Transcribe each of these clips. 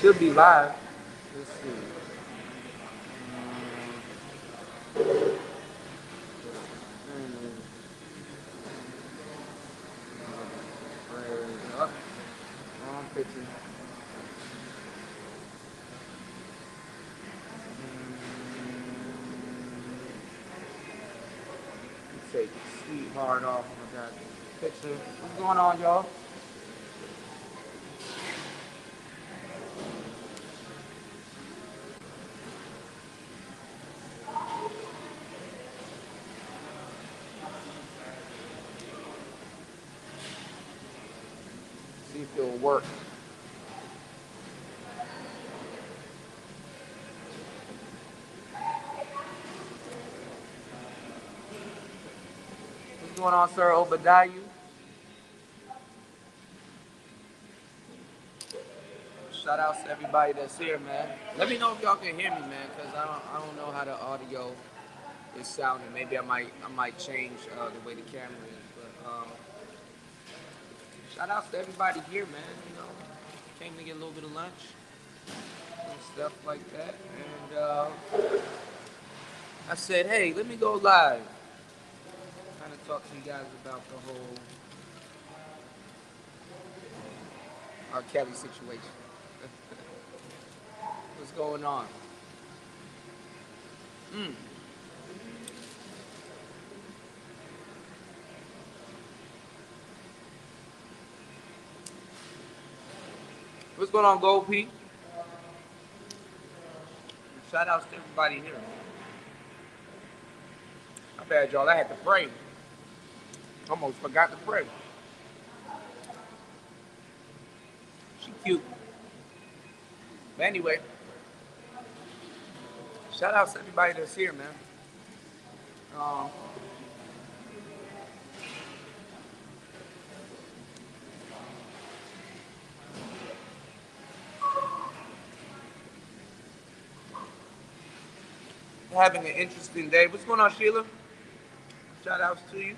should be live. Let's see. Up. Wrong picture. Let's take the sweetheart off. I got the picture. What's going on, y'all? See if it'll work. What's going on, Sir Obadiah? Shout outs to everybody that's here, man. Let me know if y'all can hear me, man, because I don't know how the audio is sounding. Maybe I might change the way the camera is. But shout outs to everybody here, man. You know, came to get a little bit of lunch and stuff like that. And I said, hey, let me go live. Kind of talk to you guys about the whole R. Kelly situation. What's going on? What's going on, Gold P? Shout outs to everybody here. My bad, y'all. I had to pray. Almost forgot to pray. She cute. But anyway, shout outs to everybody that's here, man. Um, Having an interesting day. What's going on, Sheila? Shout outs to you.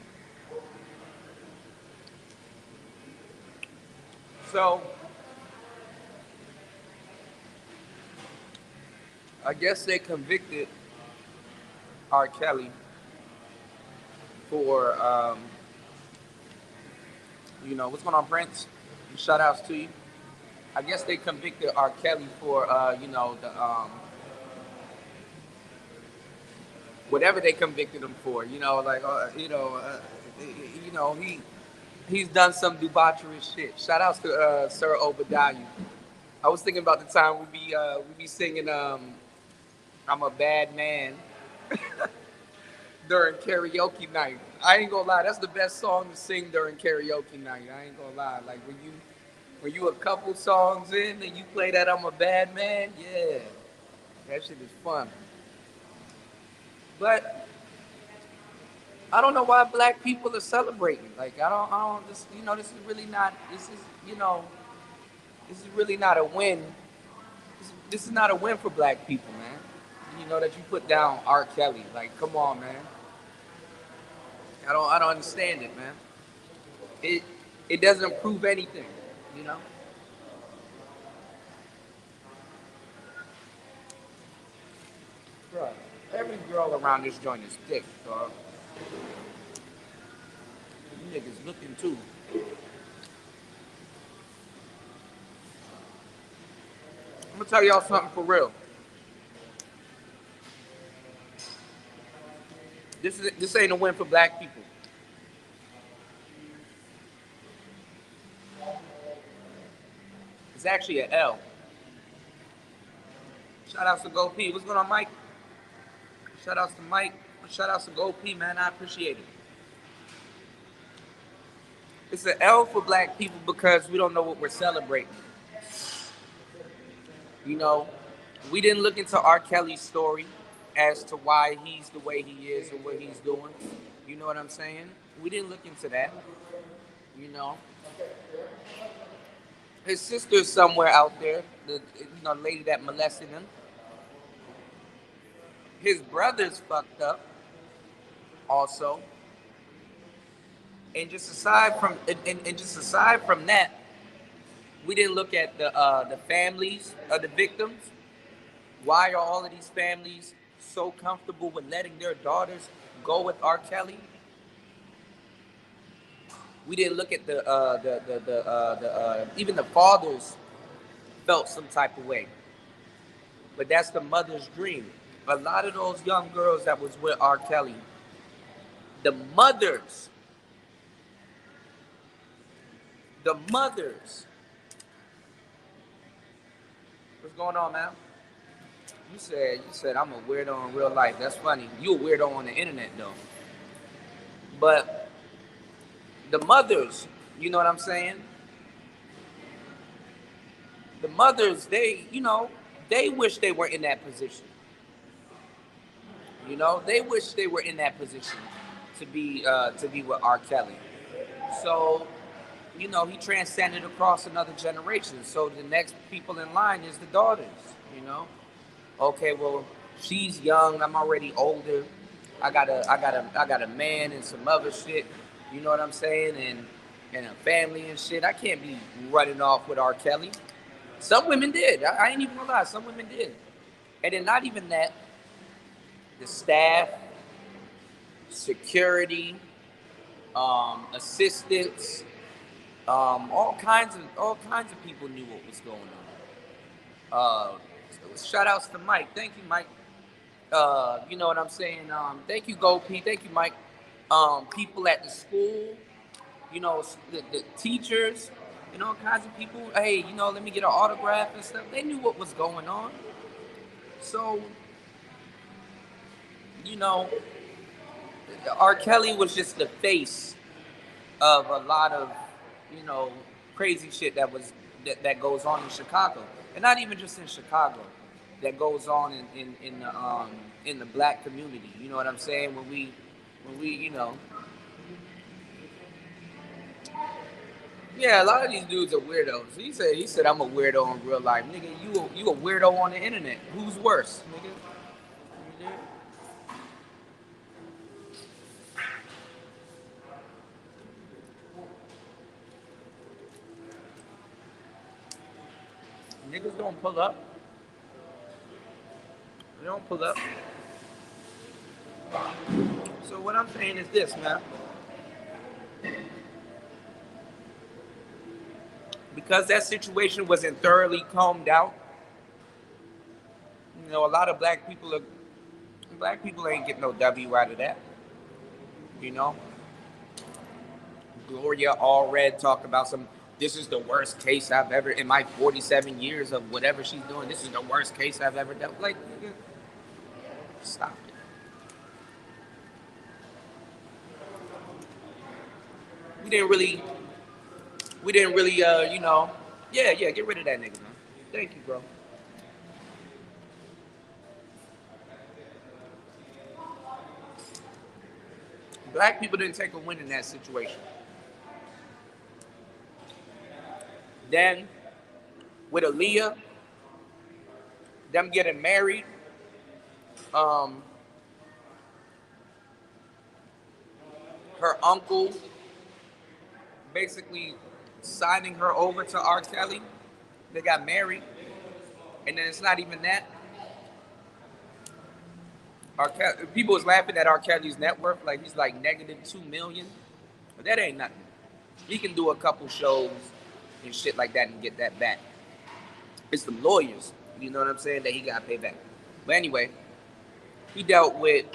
So, I guess they convicted R. Kelly for, what's going on, Prince? Shout outs to you. I guess they convicted R. Kelly for, the whatever they convicted him for. He's done some debaucherous shit. Shout outs to Sir Obadiah. I was thinking about the time we be singing "I'm a Bad Man" during karaoke night. I ain't gonna lie, that's the best song to sing during karaoke night. I ain't gonna lie, like when you a couple songs in and you play that "I'm a Bad Man," yeah, that shit is fun. But I don't know why black people are celebrating. Like I don't. This is really not. This is really not a win. This is not a win for black people, man. That you put down R. Kelly. Like, come on, man. I don't understand it, man. It it doesn't prove anything, you know. Bro, every girl around this joint is thick, dog. You niggas looking too. I'm gonna tell y'all something for real. This ain't a win for black people. It's actually an L. Shout outs to Go P. What's going on, Mike? Shout outs to Mike. Shout outs to Go P, man. I appreciate it. It's an L for black people because we don't know what we're celebrating. You know, we didn't look into R. Kelly's story as to why he's the way he is and what he's doing. You know what I'm saying? We didn't look into that. You know, his sister's somewhere out there. The lady that molested him. His brother's fucked up. Also, and just aside from that, We didn't look at the families of the victims. Why are all of these families so comfortable with letting their daughters go with R. Kelly? We didn't look at the even the fathers felt some type of way, but that's the mother's dream. A lot of those young girls that was with R. Kelly, the mothers, the mothers. What's going on, man? You said I'm a weirdo in real life. That's funny. You a weirdo on the internet though. But the mothers, you know what I'm saying? The mothers, they wish they were in that position. They wish they were in that position to be with R. Kelly. So, he transcended across another generation. So the next people in line is the daughters. You know, okay, well, she's young. I'm already older. I got a man and some other shit. You know what I'm saying? And a family and shit. I can't be running off with R. Kelly. Some women did. I ain't even gonna lie. Some women did. And then not even that. The staff, security, assistants, all kinds of people knew what was going on. Shout outs to Mike. Thank you, Mike. You know what I'm saying? Thank you, Go P. Thank you, Mike. People at the school, the teachers, all kinds of people. Hey, let me get an autograph and stuff. They knew what was going on. So, you know, R. Kelly was just the face of a lot of, you know, crazy shit that goes on in Chicago, and not even just in Chicago, that goes on in the black community. You know what I'm saying? When we yeah, a lot of these dudes are weirdos. He said I'm a weirdo in real life, nigga. You a weirdo on the internet. Who's worse, nigga? Niggas don't pull up. They don't pull up. So what I'm saying is this, man. Because that situation wasn't thoroughly combed out, a lot of black people ain't getting no W out of that. You know, Gloria Allred talked about this is the worst case I've ever, in my 47 years of whatever she's doing, this is the worst case I've ever done. Like, stop it. We didn't really, yeah, get rid of that nigga, man. Thank you, bro. Black people didn't take a win in that situation. Then, with Aaliyah, them getting married, um, her uncle basically signing her over to R. Kelly. They got married, and then it's not even that. People was laughing at R. Kelly's net worth, like he's like negative 2 million, but that ain't nothing. He can do a couple shows and shit like that and get that back. It's the lawyers, you know what I'm saying, that he got to pay back. But anyway, he dealt with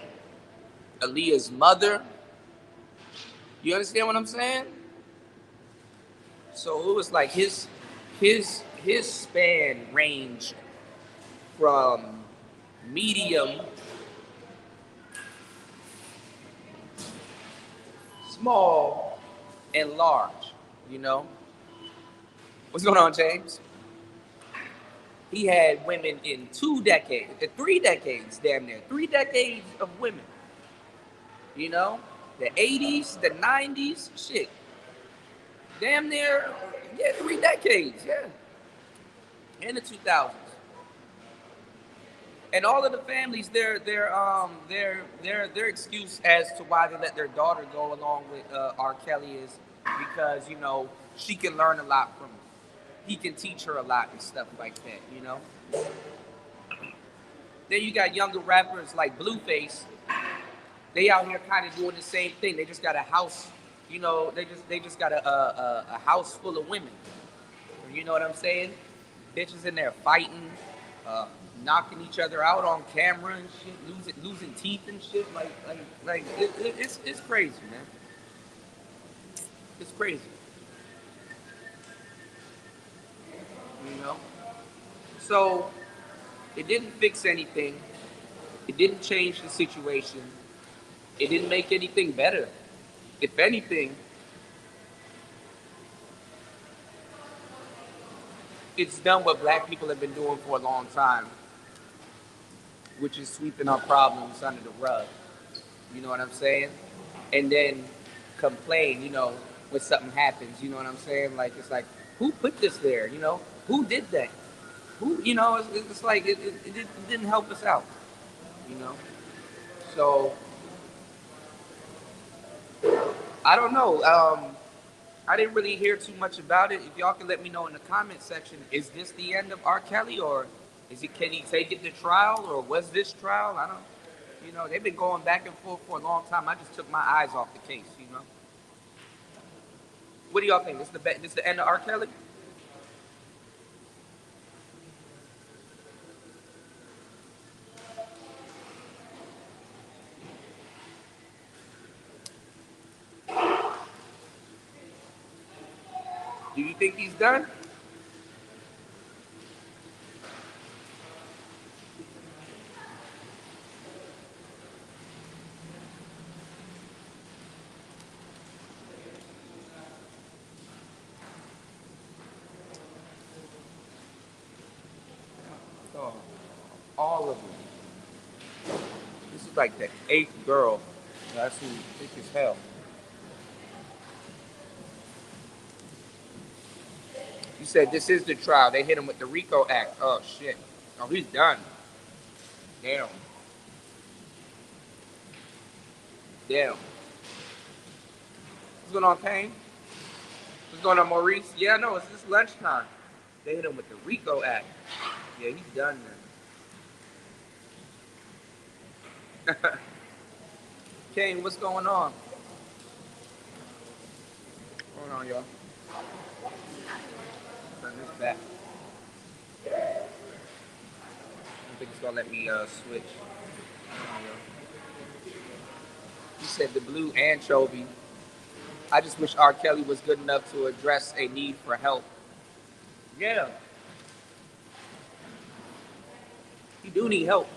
Aaliyah's mother. You understand what I'm saying? So it was like his span ranged from medium, small, and large. You know, what's going on, James? He had women in 2 decades, 3 decades, damn near 3 decades of women. You know, the 80s, the 90s, shit, damn near, yeah, 3 decades, yeah, in the 2000s. And all of the families, their excuse as to why they let their daughter go along with R. Kelly is because she can learn a lot from him. he can teach her a lot and stuff like that, you know. Then you got younger rappers like Blueface. They out here kind of doing the same thing. They just got a house, you know. They just got a house full of women. You know what I'm saying? Bitches in there fighting, uh, knocking each other out on camera and shit, losing teeth and shit. It's crazy, man. It's crazy, you know. So it didn't fix anything. It didn't change the situation. It didn't make anything better. If anything, it's done what black people have been doing for a long time, which is sweeping our problems under the rug. You know what I'm saying? And then complain, you know, when something happens. You know what I'm saying? Like, it's like, who put this there? You know, who did that? Who, you know, it's like it didn't help us out. You know, so I don't know. I didn't really hear too much about it. If y'all can let me know in the comment section, is this the end of R. Kelly, or is it? Can he take it to trial, or was this trial? I don't. You know, they've been going back and forth for a long time. I just took my eyes off the case. You know. What do y'all think? This the end of R. Kelly? Do you think he's done? Oh, all of them. This is like the eighth girl. That's who thick as hell. You said this is the trial. They hit him with the RICO Act. Oh shit. Oh, he's done. Damn. Damn. What's going on, Kane? What's going on, Maurice? Yeah, no, it's this lunchtime. They hit him with the RICO Act. Yeah, he's done now. Kane, what's going on? What's going on, y'all? Turn this back. I don't think it's gonna let me switch. You said the blue anchovy. I just wish R. Kelly was good enough to address a need for help. Yeah, he do need help.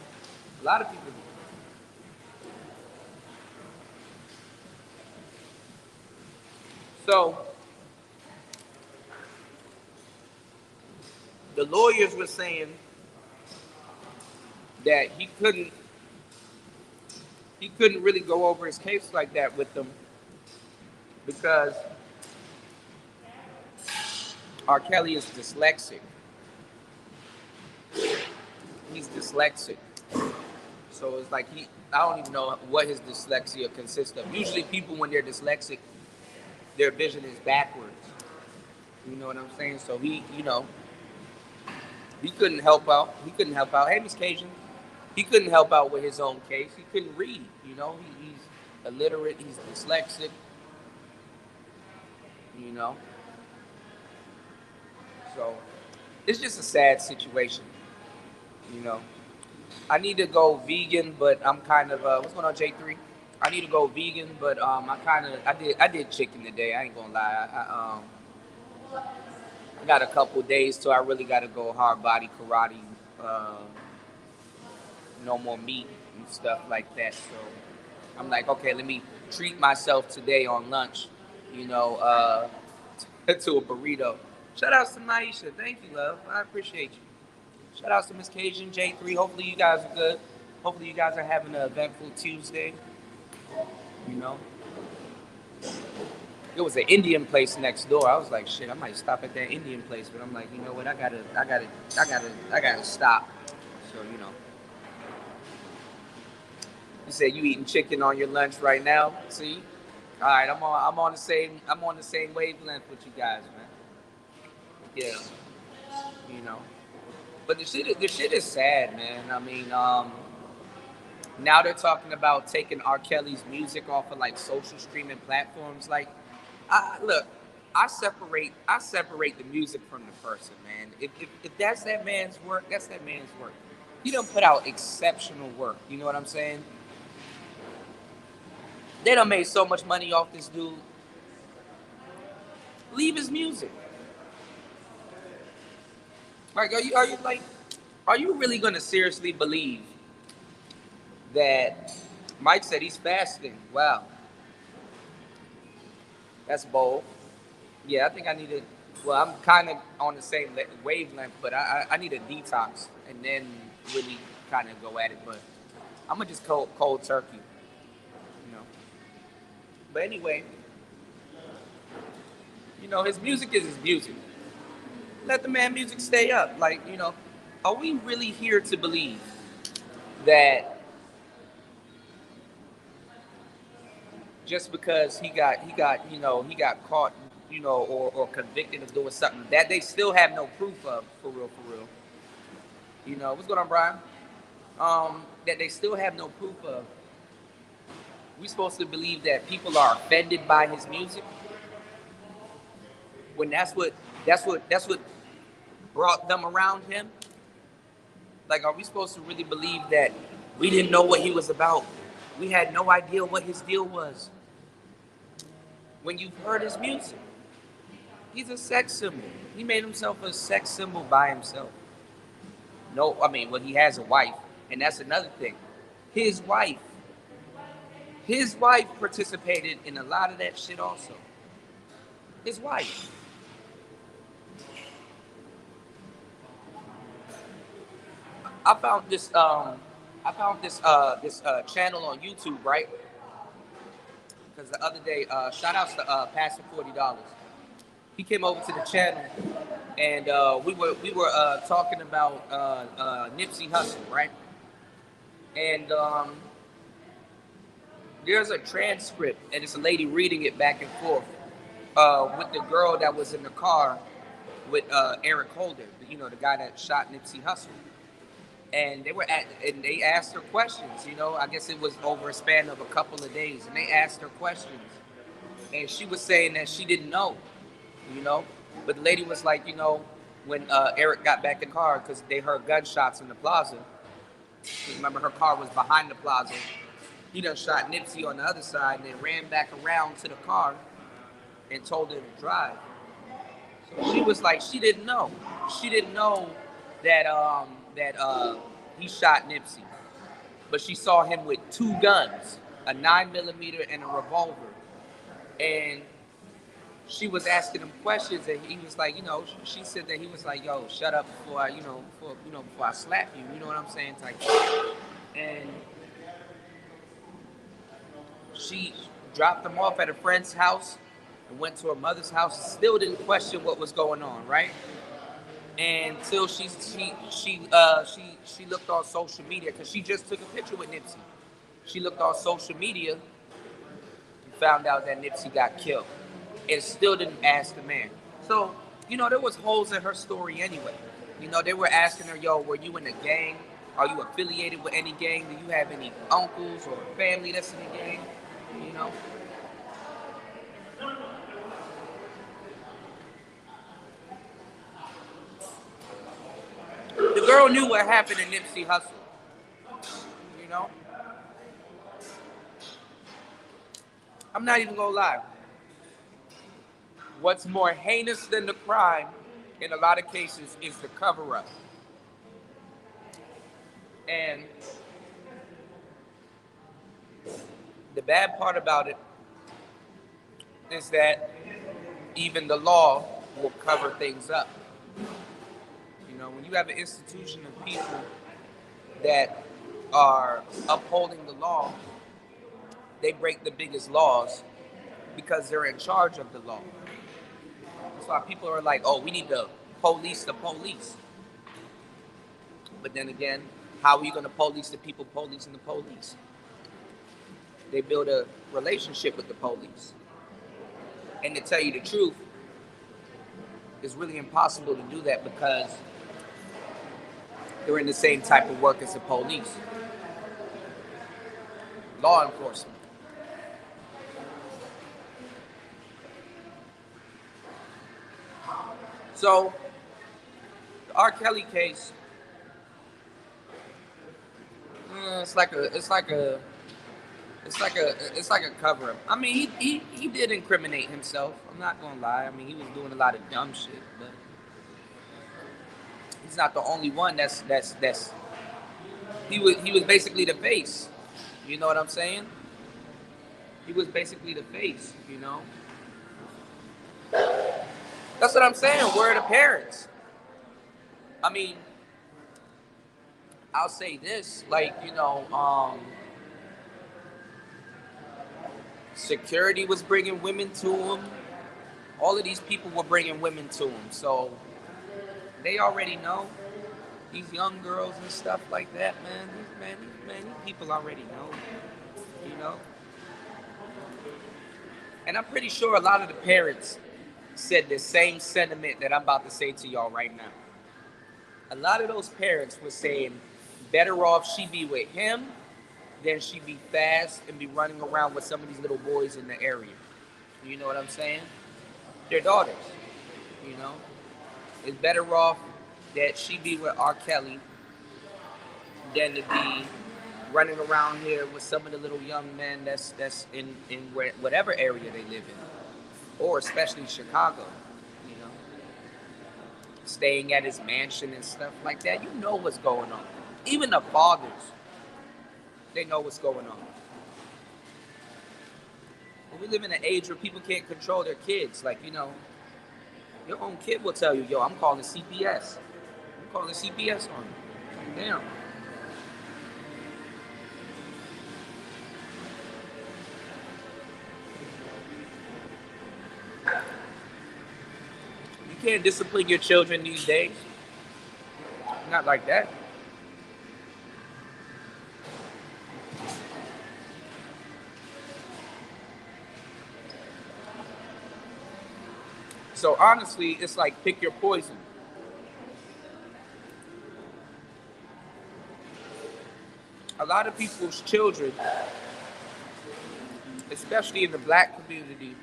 A lot of people do. So the lawyers were saying that he couldn't really go over his case like that with them because R. Kelly is dyslexic. He's dyslexic. So it's like I don't even know what his dyslexia consists of. Usually people when they're dyslexic, their vision is backwards. You know what I'm saying? So he couldn't help out. He couldn't help out. Hey, Miss Cajun. He couldn't help out with his own case. He couldn't read. You know, he's illiterate. He's dyslexic. You know, so it's just a sad situation. You know, I need to go vegan, but I'm kind of what's going on, J3? I need to go vegan, but I did chicken today. I ain't gonna lie. I got a couple days till I really got to go hard body karate. Uh, no more meat and stuff like that. So I'm like, okay, let me treat myself today on lunch. You know, to a burrito. Shout out to Maisha. Thank you, love. I appreciate you. Shout out to Miss Cajun J3. Hopefully you guys are good. Hopefully you guys are having an eventful Tuesday. You know, it was an Indian place next door. I was like, shit, I might stop at that Indian place, but I'm like, you know what? I gotta stop. So you said you eating chicken on your lunch right now. See, all right, I'm on the same wavelength with you guys, man. Yeah, you know. But the shit is sad, man. I mean, now they're talking about taking R. Kelly's music off of like social streaming platforms. Like, look, I separate the music from the person, man. If that's that man's work, that's that man's work. He done put out exceptional work. You know what I'm saying? They done made so much money off this dude. Leave his music. Like, are you really gonna seriously believe that Mike said he's fasting? Wow, that's bold. Yeah, I think I need to. Well, I'm kind of on the same wavelength, but I need a detox and then really kind of go at it. But I'm gonna just cold turkey, you know. But anyway, his music is his music. Let the man music stay up. Like, are we really here to believe that just because he got caught, or convicted of doing something that they still have no proof of, for real. What's going on, Brian? That they still have no proof of. We supposed to believe that people are offended by his music when that's what brought them around him. Like, are we supposed to really believe that we didn't know what he was about? We had no idea what his deal was. When you've heard his music, he's a sex symbol. He made himself a sex symbol by himself. No, I mean, well, he has a wife, and that's another thing. His wife, his wife participated in a lot of that shit also. His wife. I found this channel on YouTube, right? Because the other day, shout outs to Pastor $40. He came over to the channel, and we were talking about Nipsey Hussle, right? And there's a transcript, and it's a lady reading it back and forth with the girl that was in the car with Eric Holder, the guy that shot Nipsey Hussle. And they asked her questions. I guess it was over a span of a couple of days, and they asked her questions, and she was saying that she didn't know, you know. But the lady was like, when Eric got back in the car, because they heard gunshots in the plaza. Remember, her car was behind the plaza. He done shot Nipsey on the other side, and then ran back around to the car and told her to drive. So she was like, she didn't know. She didn't know that he shot Nipsey, but she saw him with two guns, a 9mm and a revolver, and she was asking him questions, and he was like, she said that he was like, "Yo, shut up before before I slap you." You know what I'm saying? Like, and she dropped him off at a friend's house and went to her mother's house. Still didn't question what was going on, right? Until she looked on social media, because she just took a picture with Nipsey. She looked on social media and found out that Nipsey got killed, and still didn't ask the man. So there was holes in her story anyway. They were asking her, "Yo, were you in a gang? Are you affiliated with any gang? Do you have any uncles or family that's in a gang?" You know. The girl knew what happened to Nipsey Hussle. You know. I'm not even gonna lie. What's more heinous than the crime, in a lot of cases, is the cover-up. And the bad part about it is that even the law will cover things up. When you have an institution of people that are upholding the law, they break the biggest laws because they're in charge of the law. That's why people are like, "Oh, we need to police the police." But then again, how are you going to police the people policing the police? They build a relationship with the police. And to tell you the truth, it's really impossible to do that because they're in the same type of work as the police, law enforcement. So the R. Kelly case, it's like a, it's like a, it's like a cover up. I mean, he did incriminate himself. I'm not gonna lie. I mean, he was doing a lot of dumb shit, but he's not the only one. That's he was basically the face. You know what I'm saying? He was basically the face. You know. That's what I'm saying. Where are the parents? I mean, I'll say this, like, security was bringing women to him. All of these people were bringing women to him, so they already know. These young girls and stuff like that, man. These people already know, you know. And I'm pretty sure a lot of the parents said the same sentiment that I'm about to say to y'all right now. A lot of those parents were saying, better off she be with him than she be fast and be running around with some of these little boys in the area. You know what I'm saying? Their daughters, you know. It's better off that she be with R. Kelly than to be running around here with some of the little young men that's in whatever area they live in, or especially Chicago, you know, staying at his mansion and stuff like that. You know what's going on. Even the fathers, they know what's going on. But we live in an age where people can't control their kids. Like, your own kid will tell you, yo, I'm calling CPS. I'm calling CPS on you. Damn. You can't discipline your children these days. Not like that. So honestly, it's like pick your poison. A lot of people's children, especially in the black community,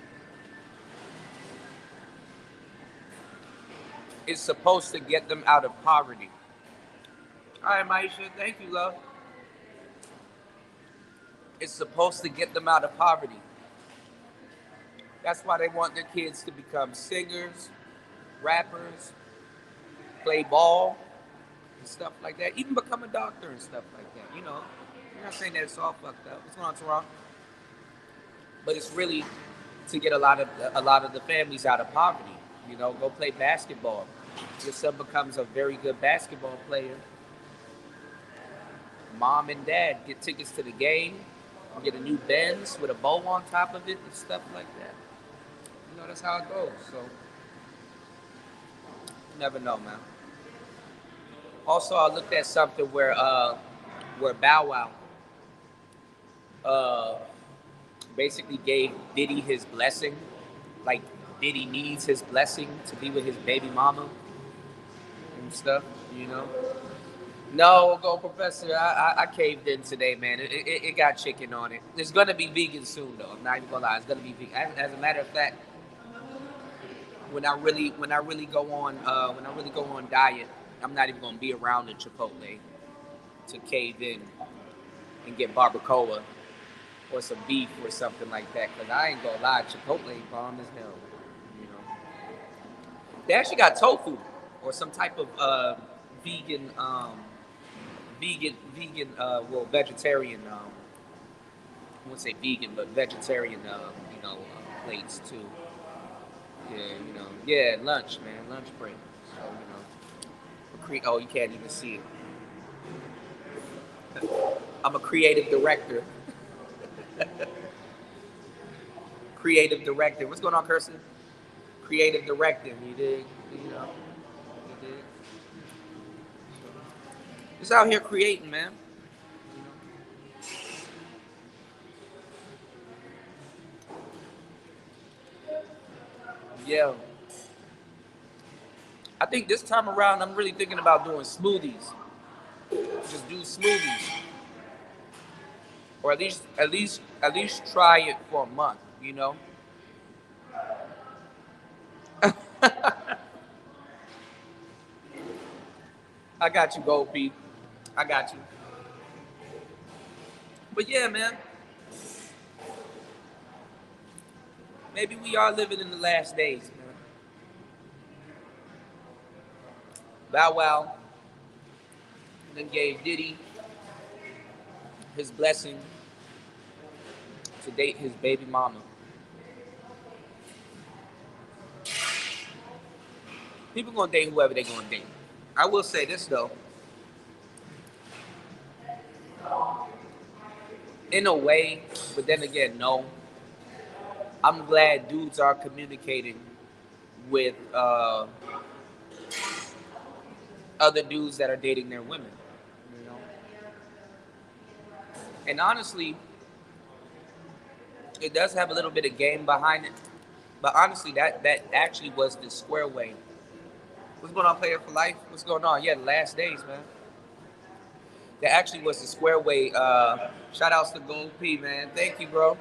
is supposed to get them out of poverty. All right, Maisha, thank you, love. It's supposed to get them out of poverty. That's why they want their kids to become singers, rappers, play ball, and stuff like that. Even become a doctor and stuff like that. You're not saying that it's all fucked up. What's going on, Toronto? But it's really to get a lot of the families out of poverty. Go play basketball. Your son becomes a very good basketball player. Mom and dad get tickets to the game, get a new Benz with a bow on top of it and stuff like that. That's how it goes. So, you never know, man. Also, I looked at something where Bow Wow uh, basically gave Diddy his blessing. Like, Diddy needs his blessing to be with his baby mama and stuff, No, go Professor. I caved in today, man. It got chicken on it. It's gonna be vegan soon, though. I'm not even gonna lie. It's gonna be vegan. As a matter of fact, when I really go on diet, I'm not even gonna be around the Chipotle to cave in and get barbacoa or some beef or something like that. Cause I ain't gonna lie, Chipotle bomb as hell. You know, they actually got tofu or some type of vegan, vegetarian. I wouldn't say vegan, but vegetarian. Plates too. Yeah, yeah, lunch, man, lunch break. So oh, you can't even see it. I'm a creative director. Creative director. What's going on, Kirsten? Creative directing. You dig? You know. You dig? Just out here creating, man. Yeah. I think this time around I'm really thinking about doing smoothies. Just do smoothies, or at least try it for a month. I got you, Gold P. I got you. But yeah, man, maybe we are living in the last days, man. Bow Wow then gave Diddy his blessing to date his baby mama. People gonna date whoever they gonna date. I will say this though, in a way, but then again, no. I'm glad dudes are communicating with other dudes that are dating their women. You know, and honestly, it does have a little bit of game behind it. But honestly, that actually was the square way. What's going on, player for life? What's going on? Yeah, the last days, man. That actually was the square way. Shout outs to Gold P, man. Thank you, bro.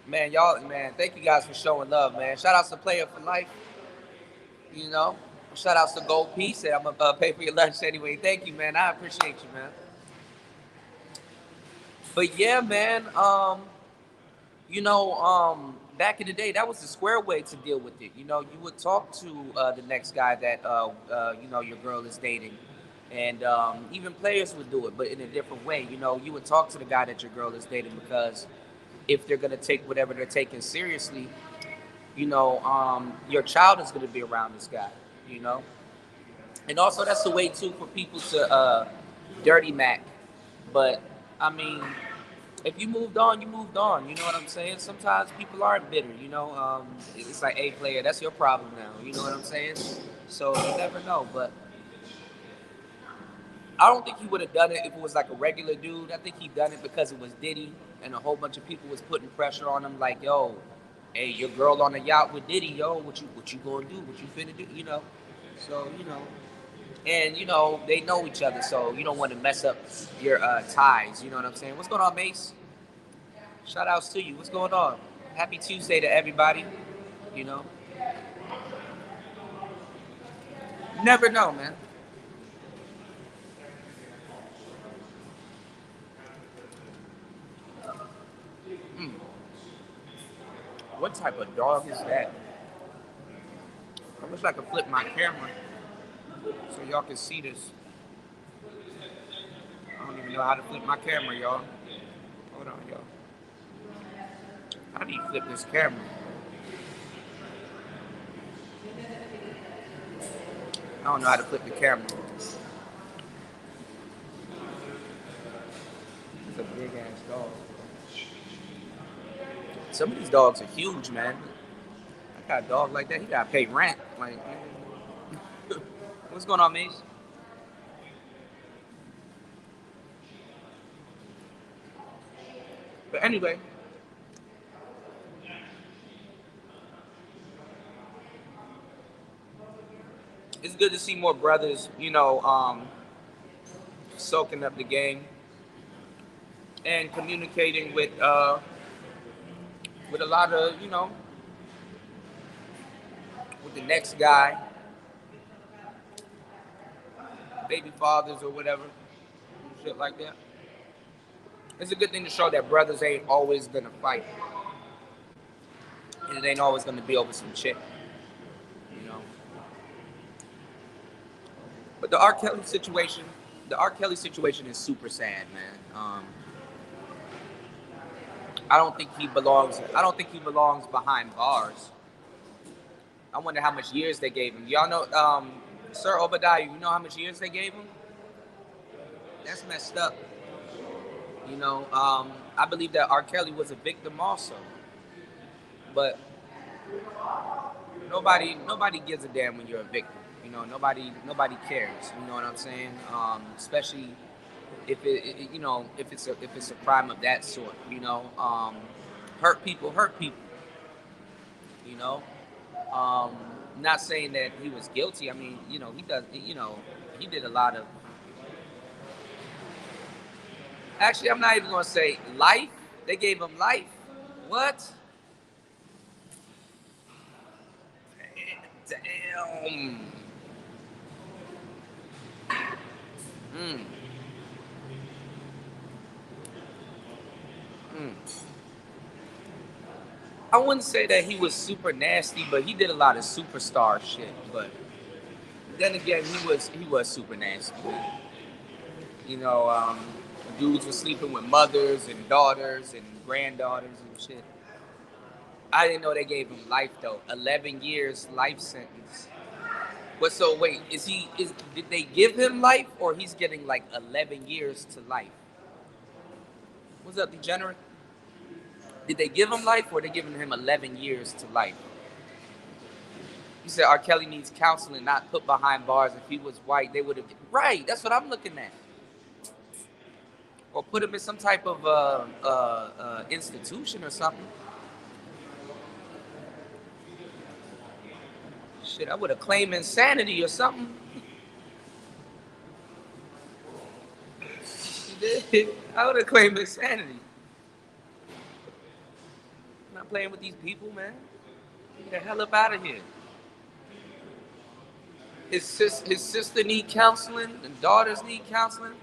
Man, y'all, man, thank you guys for showing love, man. Shout outs to Player for Life, you know. Shout outs to Gold P. Said I'm gonna pay for your lunch anyway. Thank you, man. I appreciate you, man. But yeah, man. Back in the day, that was the square way to deal with it. You would talk to the next guy that your girl is dating, and even players would do it, but in a different way. You would talk to the guy that your girl is dating because if they're gonna take whatever they're taking seriously, your child is gonna be around this guy. You know, and also that's the way too for people to dirty Mac. But I mean, if you moved on, you moved on. You know what I'm saying? Sometimes people aren't bitter. It's like, hey, player, that's your problem now. You know what I'm saying? So you never know. But I don't think he would have done it if it was like a regular dude. I think he done it because it was Diddy, and a whole bunch of people was putting pressure on him, like, yo, hey, your girl on the yacht with Diddy, yo, what you gonna do? What you finna do? So and they know each other, so you don't want to mess up your ties. You know what I'm saying? What's going on, Mace? Shout outs to you. What's going on? Happy Tuesday to everybody. You know, you never know, man. Mm. What type of dog is that? I wish I could flip my camera so y'all can see this. I don't even know how to flip my camera, y'all. Hold on, y'all. How do you flip this camera? I don't know how to flip the camera. It's a big ass dog. Some of these dogs are huge, man. I got a dog like that. He gotta pay rent. Like, what's going on, Mace? But anyway, it's good to see more brothers, soaking up the game and communicating with a lot of, with the next guy, baby fathers or whatever, shit like that. It's a good thing to show that brothers ain't always gonna fight, and it ain't always gonna be over some chick, you know. But the R. Kelly situation is super sad, man. I don't think he belongs. I don't think he belongs behind bars. I wonder how much years they gave him. Y'all know, Sir Obadiah. You know how much years they gave him? That's messed up. I believe that R. Kelly was a victim also, but nobody gives a damn when you're a victim. Nobody cares. You know what I'm saying? Especially if it's a crime of that sort. Hurt people hurt people. You know. Um, I'm not saying that he was guilty. I mean, he does. He did a lot of. Actually, I'm not even gonna say life. They gave him life. What? Damn. Mm, mm. I wouldn't say that he was super nasty, but he did a lot of superstar shit. But then again, he was super nasty. You know, dudes were sleeping with mothers and daughters and granddaughters and shit. I didn't know they gave him life though. 11 years life sentence. But so wait, did they give him life or he's getting like 11 years to life? What's up, degenerate? Did they give him life or they giving him 11 years to life? You said R. Kelly needs counseling, not put behind bars. If he was white, they would have. Right, that's what I'm looking at. Or put him in some type of institution or something. Shit, I would have claimed insanity or something. I would have claimed insanity. I'm not playing with these people, man. Get the hell up out of here. His sister need counseling, and daughters need counseling.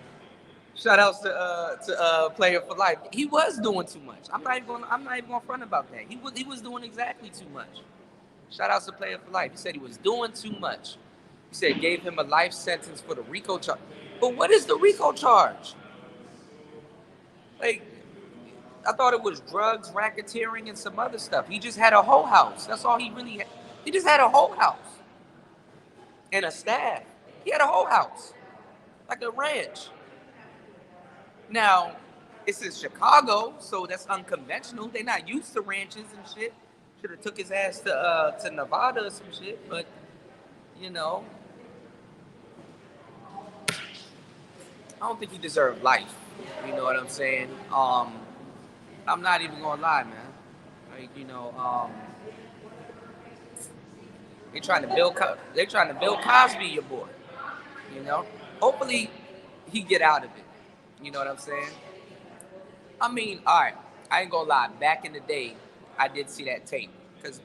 Shout outs to Player for Life. He was doing too much. I'm not even going to front about that. He was doing exactly too much. Shout outs to Player for Life. He said he was doing too much. He said gave him a life sentence for the RICO charge. But what is the RICO charge? Like, I thought it was drugs, racketeering, and some other stuff. He just had a whole house. That's all he really had. He just had a whole house and a staff. He had a whole house, like a ranch. Now, it's in Chicago, so that's unconventional. They're not used to ranches and shit. Should have took his ass to Nevada or some shit. But you know, I don't think he deserved life. You know what I'm saying? I'm not even gonna lie, man. Like, they're trying to Bill Cosby your boy. You know, hopefully he get out of it. You know what I'm saying? I mean, all right. I ain't gonna lie. Back in the day, I did see that tape because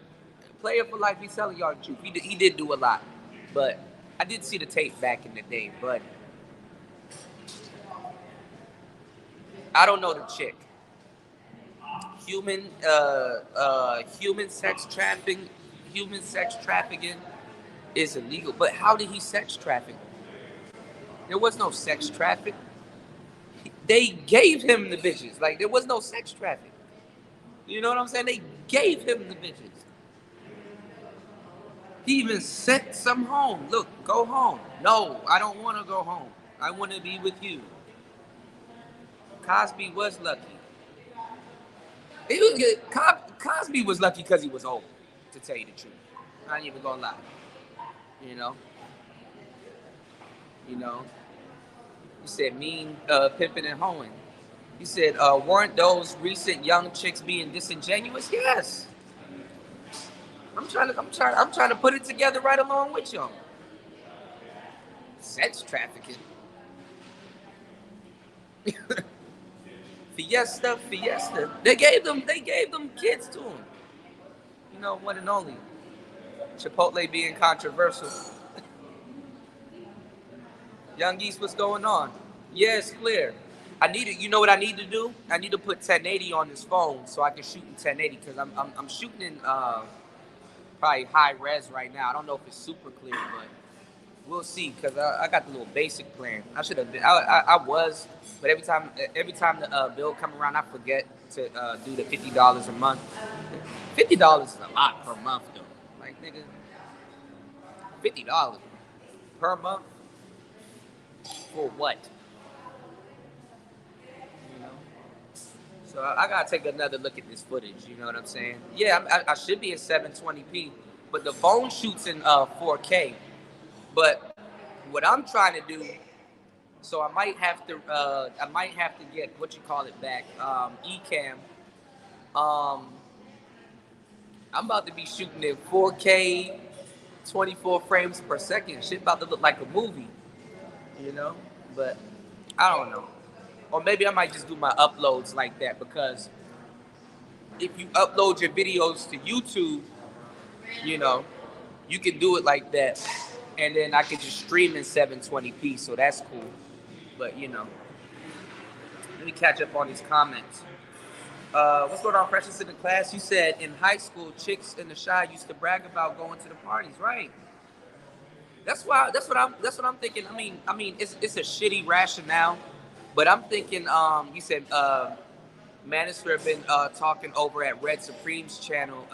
Player for Life, he's telling y'all the truth. He did do a lot, but I did see the tape back in the day. But I don't know the chick. Human sex trafficking, is illegal. But how did he sex traffic? There was no sex traffic. They gave him the bitches. Like, there was no sex traffic. You know what I'm saying? They gave him the bitches. He even sent some home. Look, go home. No, I don't want to go home. I want to be with you. Cosby was lucky. Cosby was lucky because he was old, to tell you the truth. I ain't even gonna lie. You know? You know? He said mean, pimping and hoeing. He said, weren't those recent young chicks being disingenuous? Yes. I'm trying to put it together right along with y'all. Sex trafficking. Fiesta. They gave them kids to him. You know, one and only. Chipotle being controversial. Young Geese, what's going on? Yeah, it's clear. You know what I need to do? I need to put 1080 on this phone so I can shoot in 1080 because I'm shooting in probably high res right now. I don't know if it's super clear, but we'll see because I got the little basic plan. I should have been. I was, but every time the bill come around, I forget to do the $50 a month. $50 is a lot per month though. Like, nigga, $50 per month for what? You know. So I gotta take another look at this footage. You know what I'm saying? Yeah, I should be at 720p, but the phone shoots in 4K. But what I'm trying to do, so I might have to get what you call it back, Ecamm. Um, I'm about to be shooting in 4K, 24 frames per second. Shit about to look like a movie, you know? But I don't know. Or maybe I might just do my uploads like that because if you upload your videos to YouTube, you know, you can do it like that. And then I can just stream in 720p, so that's cool. But, you know, let me catch up on these comments. What's going on, freshest in the class? You said in high school, chicks in the shy used to brag about going to the parties, right? That's why. That's what I'm thinking. It's a shitty rationale, but I'm thinking. You said Manosphere been talking over at Red Supreme's channel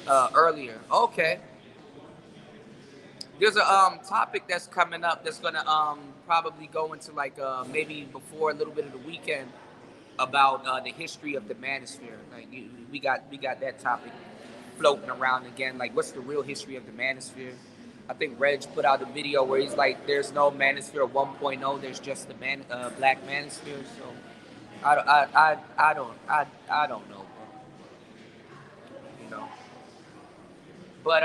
earlier. Okay, there's a topic that's coming up that's gonna probably go into like maybe before a little bit of the weekend about the history of the Manosphere. Like we got that topic floating around again. Like what's the real history of the Manosphere? I think Reg put out a video where he's like, "There's no Manosphere 1.0. There's just the Black Manosphere." So I don't know, bro. You know. But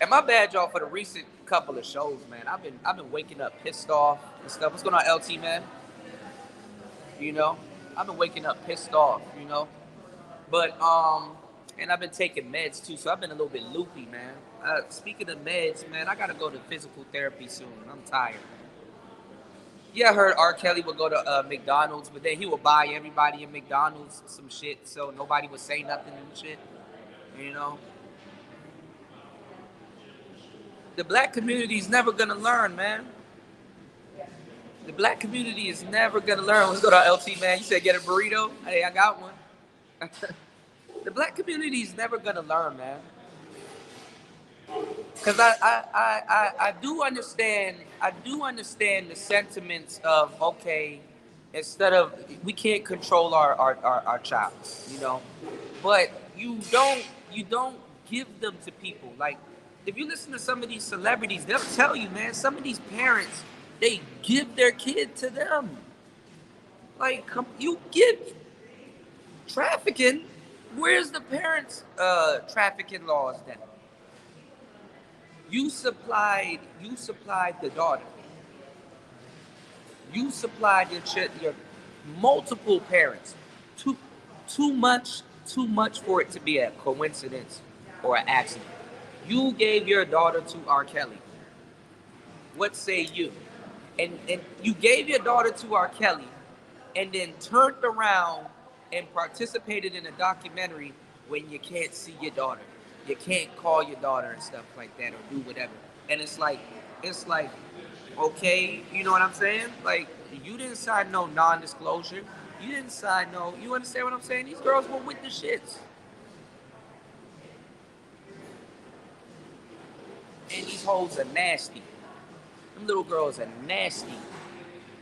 and my bad, y'all, for the recent couple of shows, man. I've been waking up pissed off and stuff. What's going on, LT, man? You know, I've been waking up pissed off. You know, but and I've been taking meds too, so I've been a little bit loopy, man. Speaking of meds, man, I gotta go to physical therapy soon. I'm tired. Yeah, I heard R. Kelly would go to McDonald's, but then he would buy everybody in McDonald's some shit, so nobody would say nothing and shit. You know, the black community is never gonna learn, man. The black community is never gonna learn. Let's go to LT, man. You said get a burrito. Hey, I got one. The black community is never gonna learn, man. Because I do understand the sentiments of, okay, instead of, we can't control our child, you know, but you don't give them to people. Like if you listen to some of these celebrities, they'll tell you, man, some of these parents, they give their kid to them. Like you give trafficking, where's the parents trafficking laws then? You supplied the daughter. You supplied your multiple parents. Too much for it to be a coincidence or an accident. You gave your daughter to R. Kelly. What say you? And you gave your daughter to R. Kelly and then turned around and participated in a documentary when you can't see your daughter. You can't call your daughter and stuff like that or do whatever. And it's like, okay, you know what I'm saying? Like, you didn't sign no non-disclosure. You didn't sign no, you understand what I'm saying? These girls were with the shits. And these hoes are nasty. Them little girls are nasty.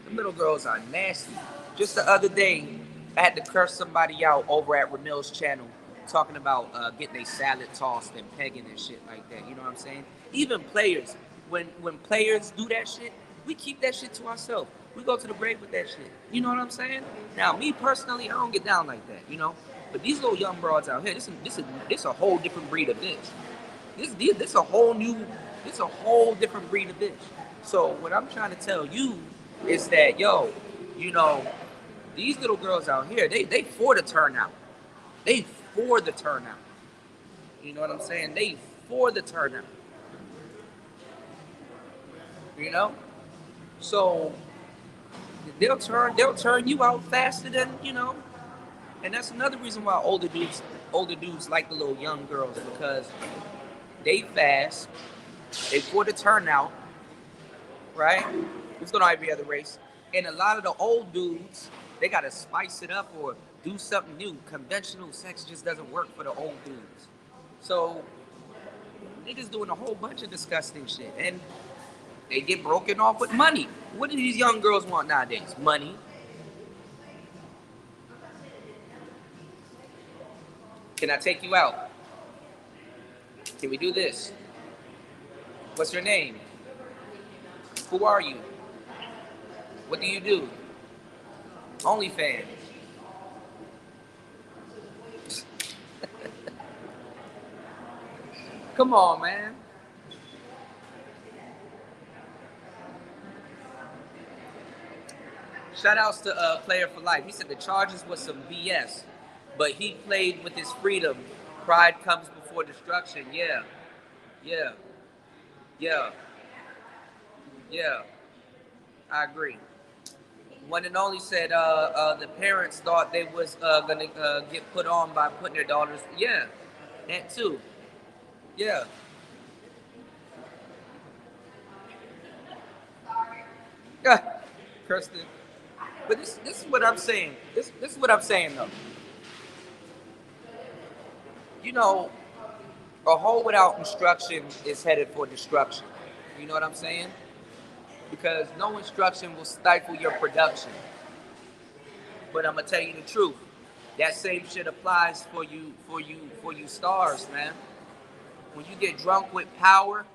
Them little girls are nasty. Just the other day, I had to curse somebody out over at Ramil's channel talking about getting a salad tossed and pegging and shit like that. You know what I'm saying? Even players, when players do that shit, we keep that shit to ourselves. We go to the break with that shit. You know what I'm saying? Now, me personally, I don't get down like that, you know? But these little young broads out here, this a whole different breed of bitch. This a whole different breed of bitch. So what I'm trying to tell you is that, yo, you know, these little girls out here, they for the turnout. They for the turnout. You know what I'm saying? They for the turnout. You know? So they'll turn you out faster than, you know. And that's another reason why older dudes like the little young girls, because they fast, they for the turnout, right? Who's going to every other race? And a lot of the old dudes, they got to spice it up or do something new. Conventional sex just doesn't work for the old dudes. So niggas doing a whole bunch of disgusting shit. And they get broken off with money. What do these young girls want nowadays? Money. Can I take you out? Can we do this? What's your name? Who are you? What do you do? OnlyFans. Come on, man. Shout outs to Player for Life. He said the charges was some BS, but he played with his freedom. Pride comes before destruction. Yeah, yeah, yeah, yeah. I agree. One and only said the parents thought they was gonna get put on by putting their daughters. Yeah, that too. Yeah, yeah. Kirsten. But this is what I'm saying. This is what I'm saying though. You know, a hole without instruction is headed for destruction. You know what I'm saying? Because no instruction will stifle your production. But I'm gonna tell you the truth. That same shit applies for you stars, man. When you get drunk with power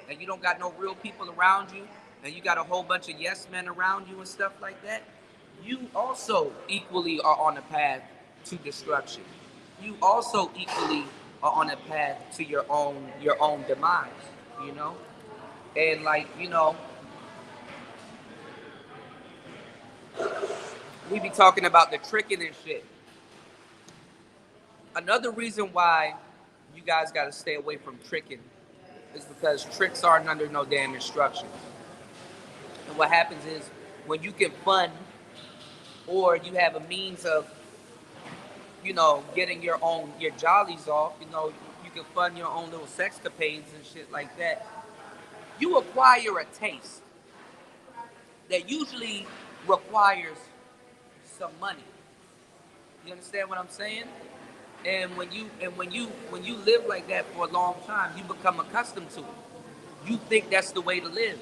and you don't got no real people around you and you got a whole bunch of yes men around you and stuff like that, you also equally are on a path to destruction. You also equally are on a path to your own demise, you know? And like, we be talking about the tricking and shit. Another reason why you guys got to stay away from tricking is because tricks aren't under no damn instructions. And what happens is when you get fun or you have a means of, getting your jollies off, you can fund your own little sexcapades and shit like that. You acquire a taste that usually requires some money. You understand what I'm saying? And when you live like that for a long time, you become accustomed to it. You think that's the way to live,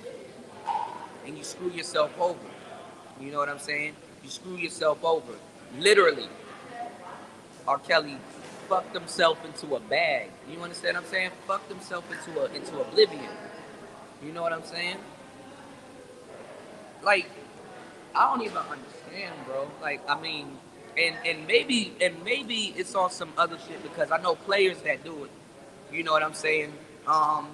and you screw yourself over. You know what I'm saying? You screw yourself over. Literally, R. Kelly fucked himself into a bag. You understand what I'm saying? Fucked himself into oblivion. You know what I'm saying? Like, I don't even understand, bro. Like, I mean, and maybe it's on some other shit because I know players that do it. You know what I'm saying? Um,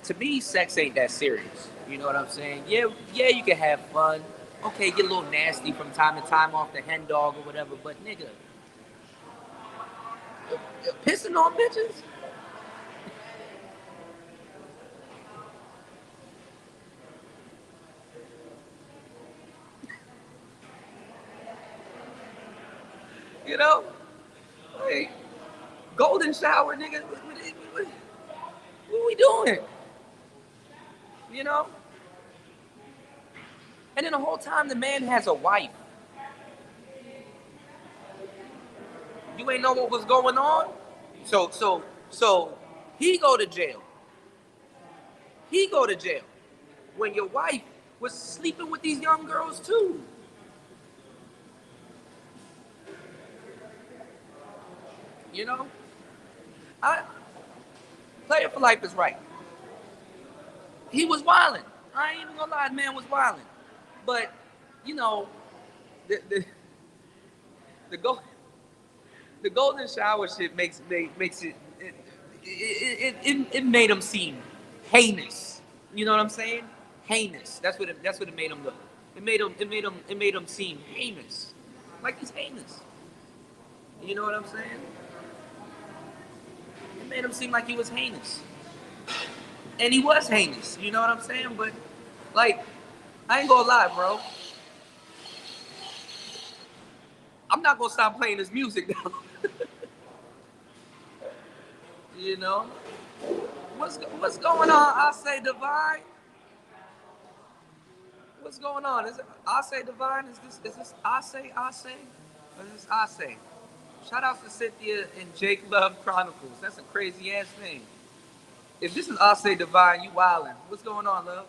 to me, sex ain't that serious. You know what I'm saying? Yeah, yeah, you can have fun. Okay, get a little nasty from time to time off the hen dog or whatever, but nigga, pissing on bitches? You know? Like, golden shower, nigga. What we doing? You know? And then the whole time the man has a wife. You ain't know what was going on? So he go to jail. He go to jail. When your wife was sleeping with these young girls too. You know? I Player for Life is right. He was wilding. I ain't even gonna lie, the man was wilding. But, you know, the the go the golden shower shit makes it made him seem heinous. You know what I'm saying? Heinous. That's what it made him look. It made him seem heinous. Like he's heinous. You know what I'm saying? It made him seem like he was heinous. And he was heinous. You know what I'm saying? But like, I ain't gonna lie, bro. I'm not gonna stop playing his music though. You know? What's going on? I say divine. What's going on? Is it I say divine? Is this I say? Or is this I say? Shout out to Cynthia and Jake Love Chronicles. That's a crazy ass name. If this is I say divine, you wildin'. What's going on, love?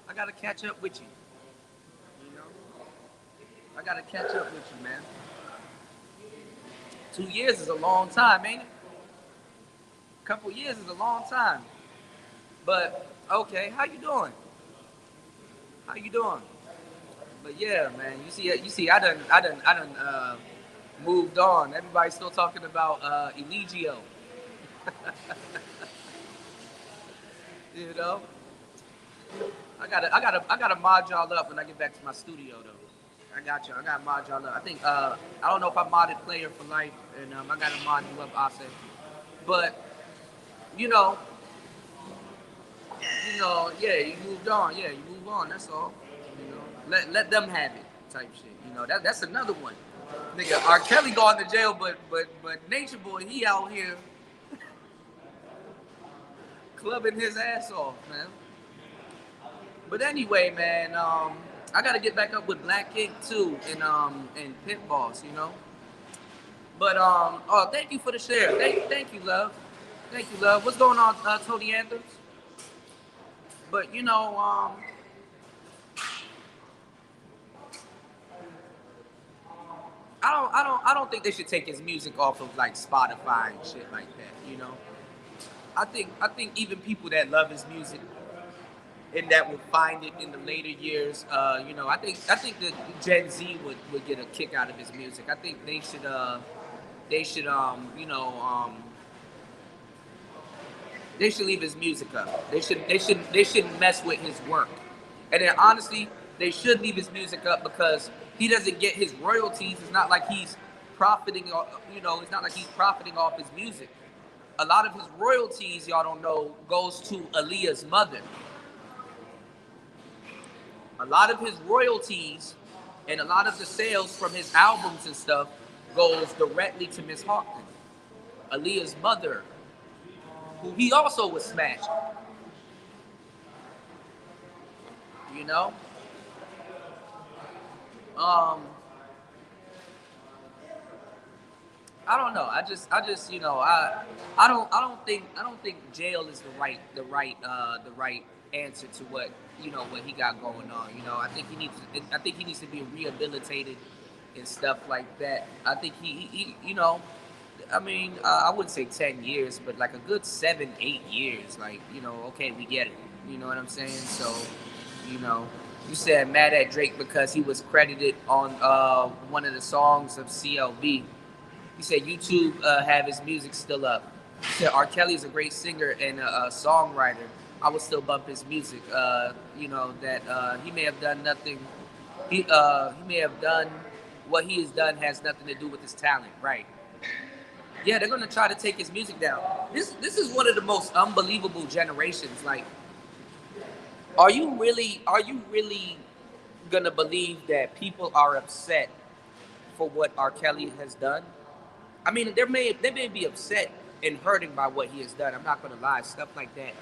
I gotta catch up with you. You know? I gotta catch up with you, man. 2 years is a long time, ain't it? A couple years is a long time. But okay, how you doing? How you doing? But yeah, man, you see, I done moved on. Everybody's still talking about Eligio. You know, I gotta mod y'all up when I get back to my studio though. I got you. I got to mod y'all up. I think I don't know if I modded Player for Life, and I got to mod you up, Ase. But you know, yeah, you moved on. Yeah, you move on. That's all. You know, let them have it, type shit. You know, that's another one. Nigga, R. Kelly going to jail, but Nature Boy, he out here clubbing his ass off, man. But anyway, man, I gotta get back up with Black Ink too, and Pit Boss, you know. But oh, thank you for the share. Thank you, love. Thank you, love. What's going on, Tony Anthems? But you know, I don't think they should take his music off of like Spotify and shit like that. You know, I think even people that love his music and that will find it in the later years, you know, I think that Gen Z would get a kick out of his music. I think they should you know they should leave his music up. They shouldn't mess with his work. And then honestly, they should leave his music up because he doesn't get his royalties. It's not like he's profiting, you know, it's not like he's profiting off his music. A lot of his royalties, y'all don't know, goes to Aaliyah's mother. A lot of his royalties and a lot of the sales from his albums and stuff goes directly to Miss Hawkins, Aaliyah's mother, who he also was smashed. You know, um, I don't know. I just, I don't think jail is the right answer to what he got going on. You know, I think he needs to be rehabilitated and stuff like that. I think I mean, I wouldn't say 10 years, but like a good 7, 8 years. Like, okay, we get it. You know what I'm saying? So, you know, you said mad at Drake because he was credited on one of the songs of CLB. He said YouTube have his music still up. He said R. Kelly is a great singer and a songwriter. I would still bump his music. That he may have done nothing. He may have done what he has done has nothing to do with his talent, right? Yeah, they're gonna try to take his music down. This is one of the most unbelievable generations. Like, are you really gonna believe that people are upset for what R. Kelly has done? I mean, they may be upset and hurting by what he has done. I'm not gonna lie, stuff like that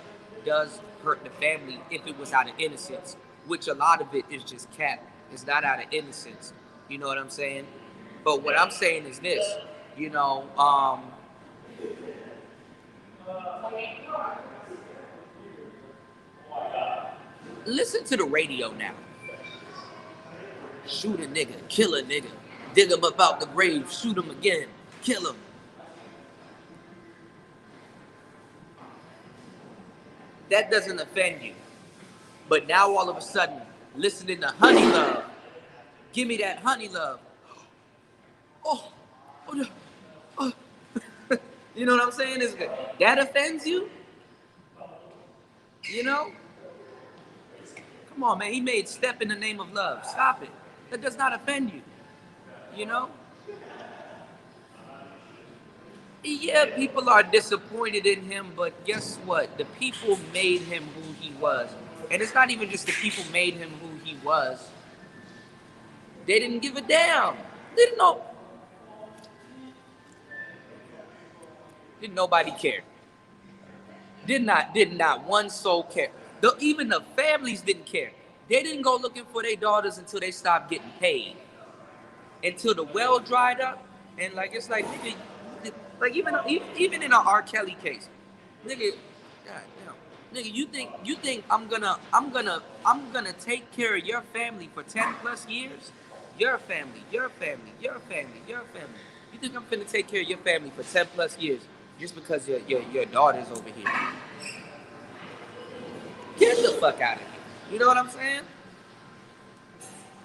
does hurt the family if it was out of innocence, which a lot of it is just cap. It's not out of innocence. You know what I'm saying? But what I'm saying is this, you know, listen to the radio now. Shoot a nigga, kill a nigga, dig him up out the grave, shoot him again, kill him. That doesn't offend you. But now all of a sudden, listening to Honey Love, give me that honey love. Oh, oh, oh. You know what I'm saying? That offends you? You know? Come on, man. He made Step in the Name of Love. Stop it. That does not offend you. You know? Yeah, people are disappointed in him, but guess what? The people made him who he was. And it's not even just the people made him who he was. They didn't give a damn. Didn't know. Didn't nobody care. Did not one soul care. Even the families didn't care. They didn't go looking for their daughters until they stopped getting paid. Until the well dried up. And like, it's like, nigga, like even in an R. Kelly case, nigga, god damn, nigga, you think I'm gonna take care of your family for 10 plus years? Your family. You think I'm gonna take care of your family for 10 plus years just because your daughter's over here? Get the fuck out of here. You know what I'm saying?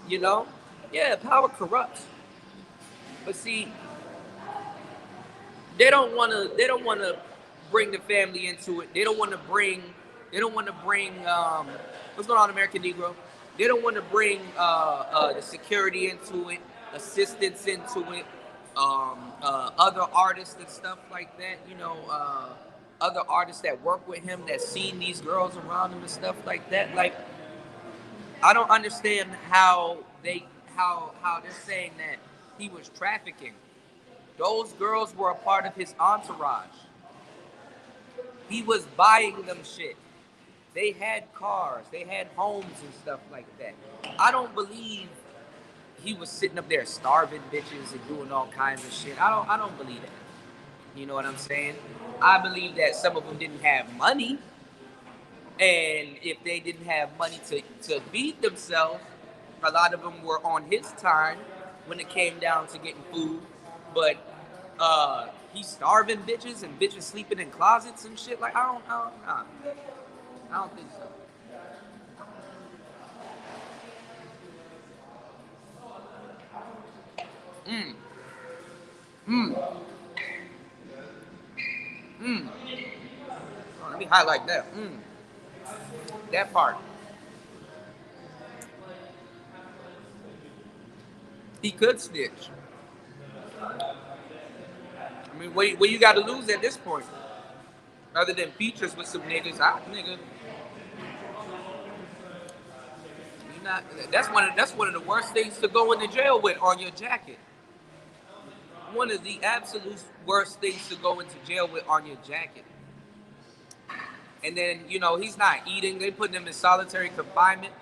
You know? Yeah, power corrupts. But see, they don't want to bring the family into it. They don't want to bring what's going on, American Negro. They don't want to bring the security into it, assistants into it, other artists and stuff like that. Other artists that work with him that seen these girls around him and stuff like that. Like, I don't understand how they're saying that he was trafficking. Those girls were a part of his entourage. He was buying them shit. They had cars, they had homes and stuff like that. I don't believe he was sitting up there starving bitches and doing all kinds of shit. I don't believe that. You know what I'm saying? I believe that some of them didn't have money, and if they didn't have money to feed themselves, a lot of them were on his time when it came down to getting food. But he's starving bitches and bitches sleeping in closets and shit. Like, I don't think so. Mm, mm, mm. Oh, let me highlight that. That part. He could snitch. I mean, what you got to lose at this point? Other than features with some niggas, nigga, you not. That's one of the worst things to go into jail with on your jacket. One of the absolute worst things to go into jail with on your jacket. And then, he's not eating. They putting him in solitary confinement.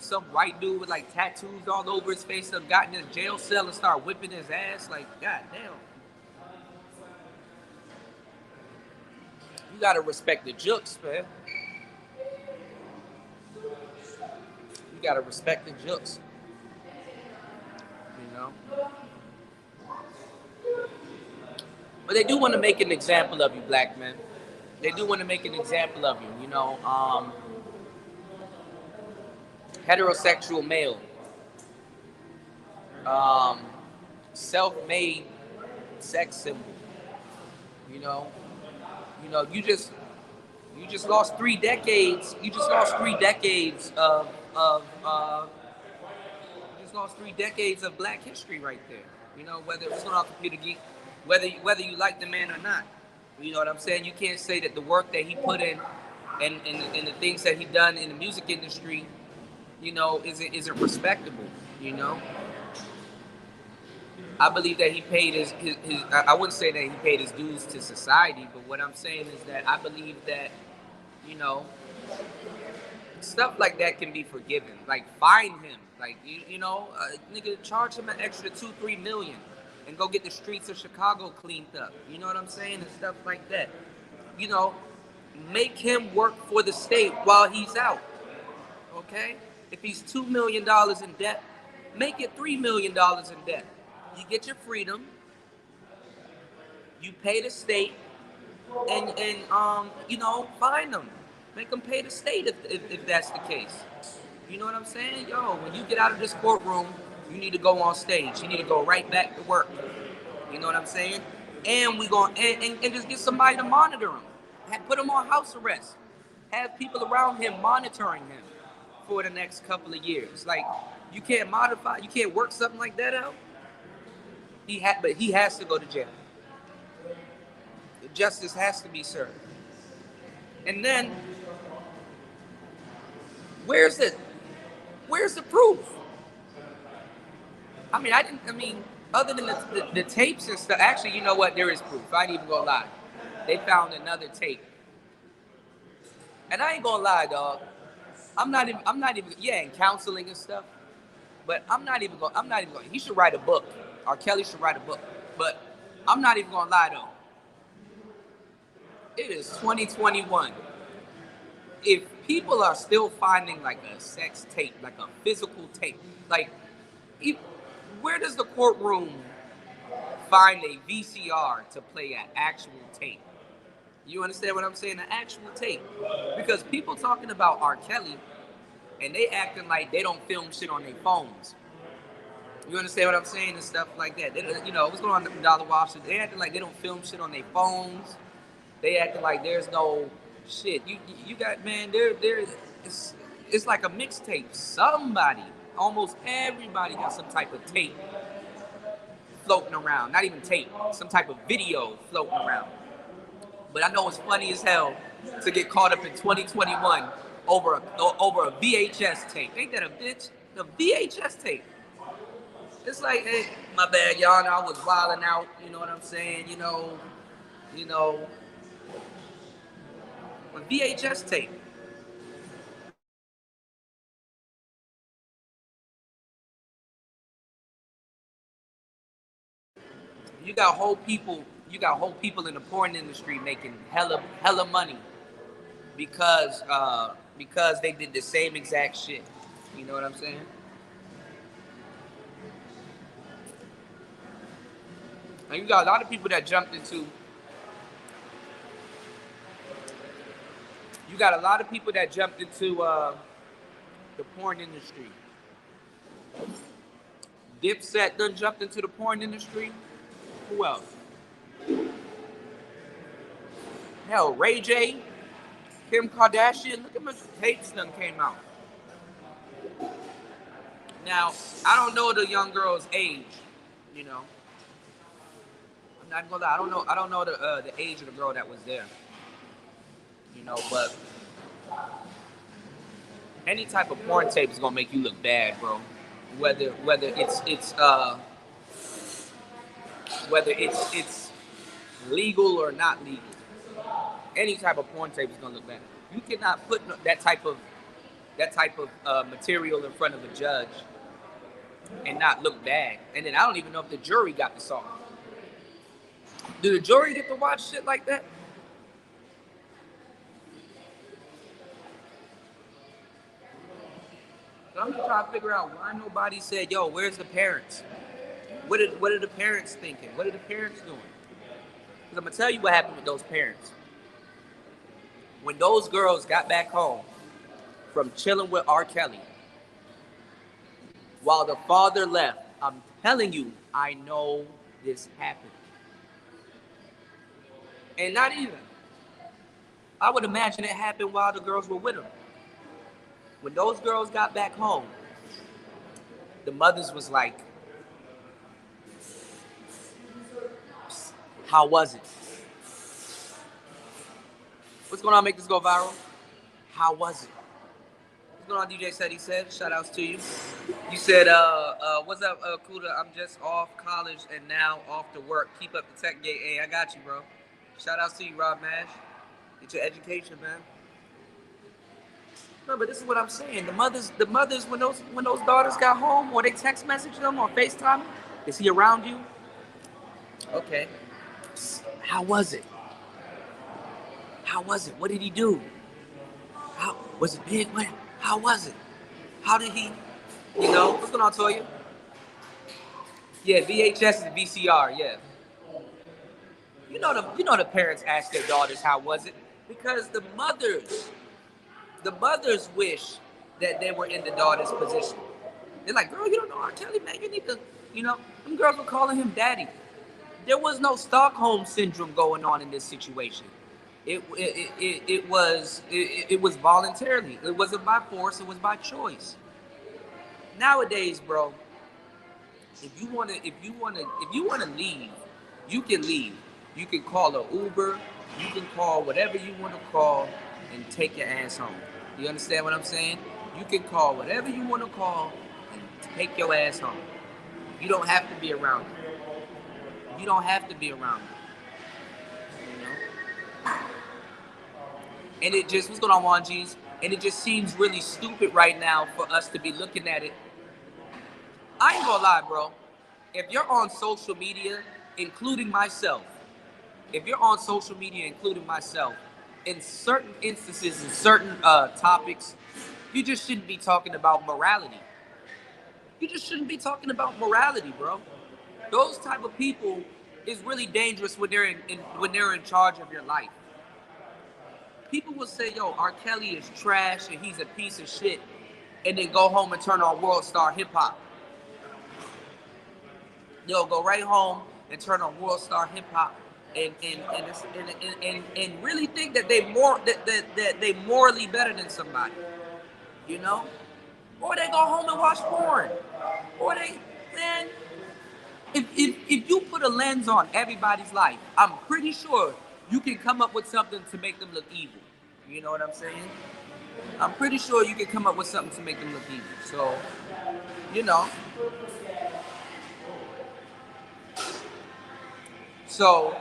Some white dude with like tattoos all over his face that got in his jail cell and start whipping his ass. Like, goddamn. You gotta respect the jokes, man. You gotta respect the jokes. You know? But they do want to make an example of you, black men. They do want to make an example of you, heterosexual male, um, self-made sex symbol. You know, you just lost 3 decades. You just lost 3 decades you just lost 3 decades of Black history right there. Whether it's on Computer Geek, whether you like the man or not. You know what I'm saying? You can't say that the work that he put in and the things that he done in the music industry, isn't respectable. You know, I believe that he paid his I wouldn't say that he paid his dues to society, but what I'm saying is that I believe that, you know, stuff like that can be forgiven. Like, fine him. Like, nigga, charge him an extra 2-3 million and go get the streets of Chicago cleaned up. You know what I'm saying? And stuff like that. Make him work for the state while he's out. Okay? If he's $2 million in debt, make it $3 million in debt. You get your freedom. You pay the state, and fine them. Make them pay the state if that's the case. You know what I'm saying? Yo, when you get out of this courtroom, you need to go on stage. You need to go right back to work. You know what I'm saying? And we going and just get somebody to monitor him. Put him on house arrest. Have people around him monitoring him for the next couple of years. Like, you can't work something like that out. But he has to go to jail. Justice has to be served. And then, where's the proof? Other than the tapes and stuff. Actually, you know what? There is proof. I ain't even gonna lie. They found another tape, and I ain't gonna lie, dog. I'm not even. Yeah, in counseling and stuff. But I'm not even going. He should write a book. R. Kelly should write a book. But I'm not even gonna lie though. It is 2021. If people are still finding like a sex tape, like a physical tape, like, where does the courtroom find a VCR to play an actual tape? You understand what I'm saying? An actual tape. Because people talking about R. Kelly, and they acting like they don't film shit on their phones. You understand what I'm saying and stuff like that. They, what's going on in the Dollar Washington? They acting like they don't film shit on their phones. They acting like there's no shit. You got, man. It's it's like a mixtape. Somebody, almost everybody got some type of tape floating around. Not even tape, some type of video floating around. But I know it's funny as hell to get caught up in 2021 over a VHS tape. Ain't that a bitch? The VHS tape. It's like, hey, my bad, y'all. I was wilding out. You know what I'm saying? You know, a VHS tape. You got whole people. You got whole people in the porn industry making hella money because they did the same exact shit. You know what I'm saying? And you got a lot of people that jumped into. You got a lot of people that jumped into the porn industry. Dipset done jumped into the porn industry. Who else? Hell, Ray J, Kim Kardashian. Look at how much tapes done came out. Now, I don't know the young girl's age. You know, I'm not gonna lie. I don't know the age of the girl that was there. You know, but any type of porn tape is gonna make you look bad, bro. Whether it's legal or not legal, any type of porn tape is gonna look bad. You cannot put that type of material in front of a judge and not look bad. And then I don't even know if the jury got the song. Do the jury get to watch shit like that? So I'm just trying to figure out why nobody said, "Yo, where's the parents? What are the parents thinking? What are the parents doing?" Because I'm gonna tell you what happened with those parents. When those girls got back home from chilling with R. Kelly, while the father left, I'm telling you, I know this happened. And not even. I would imagine it happened while the girls were with him. When those girls got back home, the mothers was like, "How was it? What's going on? Make this go viral. How was it? What's going on, DJ said he said. Shout outs to you. You said, what's up, Kuda? I'm just off college and now off to work. Keep up the tech game. Hey, I got you, bro. Shout outs to you, Rob Mash. Get your education, man. No, but this is what I'm saying. The mothers, when those daughters got home, or they text message them or FaceTime, is he around you? Okay. How was it? How was it? What did he do? How was it big? What? How was it? How did he? You know, what's going on, Toya? Yeah, VHS and VCR. Yeah. You know the parents ask their daughters how was it because the mothers wish that they were in the daughter's position. They're like, girl, you don't know R. Kelly, man. You need to, them girls were calling him daddy. There was no Stockholm syndrome going on in this situation. It was voluntarily. It wasn't by force. It was by choice. Nowadays, bro, if you wanna leave, you can leave. You can call an Uber. You can call whatever you want to call and take your ass home. You understand what I'm saying? You can call whatever you want to call and take your ass home. You don't have to be around it. You don't have to be around it. You know? And it just, what's going on, Juan G's? And it just seems really stupid right now for us to be looking at it. I ain't gonna lie, bro. If you're on social media, including myself, if you're on social media, including myself, in certain instances, in certain topics, you just shouldn't be talking about morality. You just shouldn't be talking about morality, bro. Those type of people is really dangerous when they're in charge of your life. People will say, "Yo, R. Kelly is trash and he's a piece of shit," and then go home and turn on World Star Hip Hop. Go right home and turn on World Star Hip Hop and really think that they morally better than somebody, you know? Or they go home and watch porn. Or they, man, if you put a lens on everybody's life, I'm pretty sure you can come up with something to make them look evil. You know what I'm saying? I'm pretty sure you can come up with something to make them look evil. So, you know, so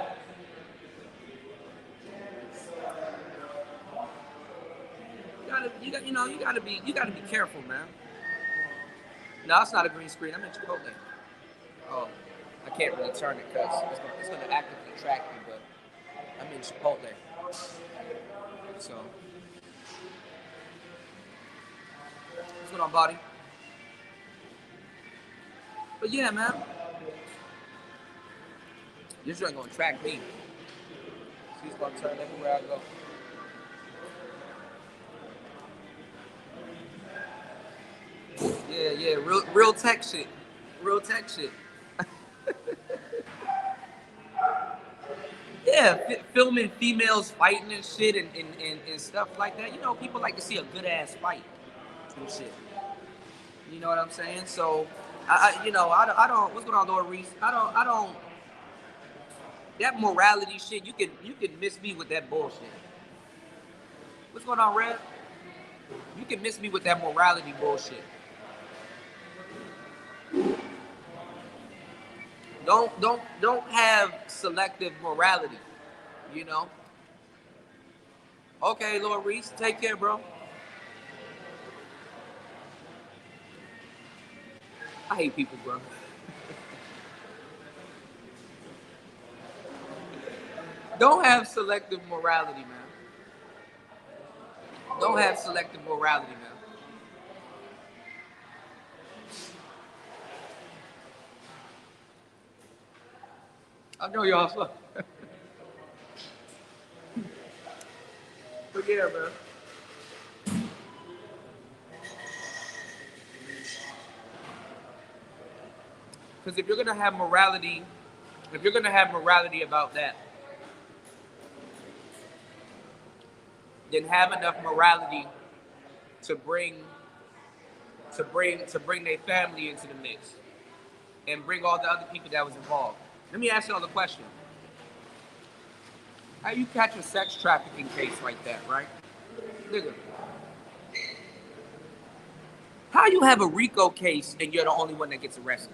you gotta be careful, man. No, it's not a green screen. I'm in Chipotle. Oh, I can't really turn it because it's gonna actively track me, but I'm in Chipotle. So, what's going on, body? But yeah, man, this joint gonna track me. She's gonna turn everywhere I go. Yeah, real tech shit. Real tech shit. Yeah, filming females fighting and shit and stuff like that. You know, people like to see a good ass fight and shit. You know what I'm saying? So, I don't. What's going on, Lord Reese? I don't. That morality shit. You can miss me with that bullshit. What's going on, Red? You can miss me with that morality bullshit. Don't have selective morality. You know. Okay, Lord Reese, take care, bro. I hate people, bro. Don't have selective morality, man. Don't have selective morality, man. I know y'all fuck. But yeah, man. Because if you're gonna have morality about that, then have enough morality to bring their family into the mix and bring all the other people that was involved. Let me ask y'all a question. How you catch a sex trafficking case like that, right? Nigga, how you have a RICO case and you're the only one that gets arrested?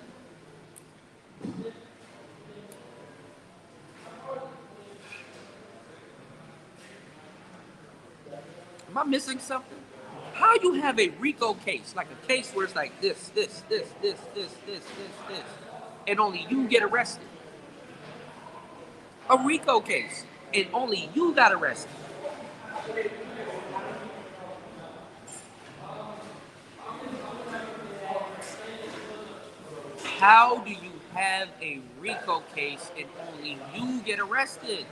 Am I missing something? How you have a RICO case, like a case where it's like this, and only you get arrested? A RICO case, and only you got arrested. How do you have a RICO case and only you get arrested?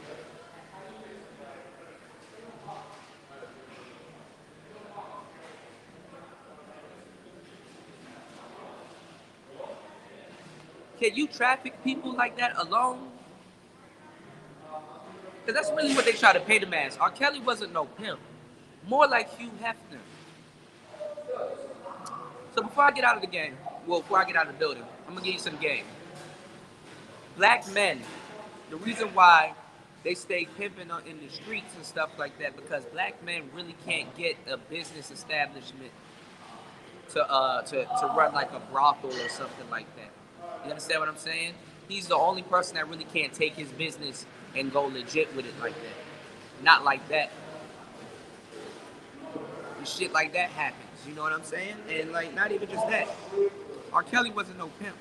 Can you traffic people like that alone? Because that's really what they try to pay them as. R. Kelly wasn't no pimp. More like Hugh Hefner. So before I get out of the game, well, before I get out of the building, I'm going to give you some game. Black men, the reason why they stay pimping in the streets and stuff like that, because black men really can't get a business establishment to run like a brothel or something like that. You understand what I'm saying? He's the only person that really can't take his business and go legit with it like that. Not like that. And shit like that happens. You know what I'm saying? And like, not even just that. R. Kelly wasn't no pimp.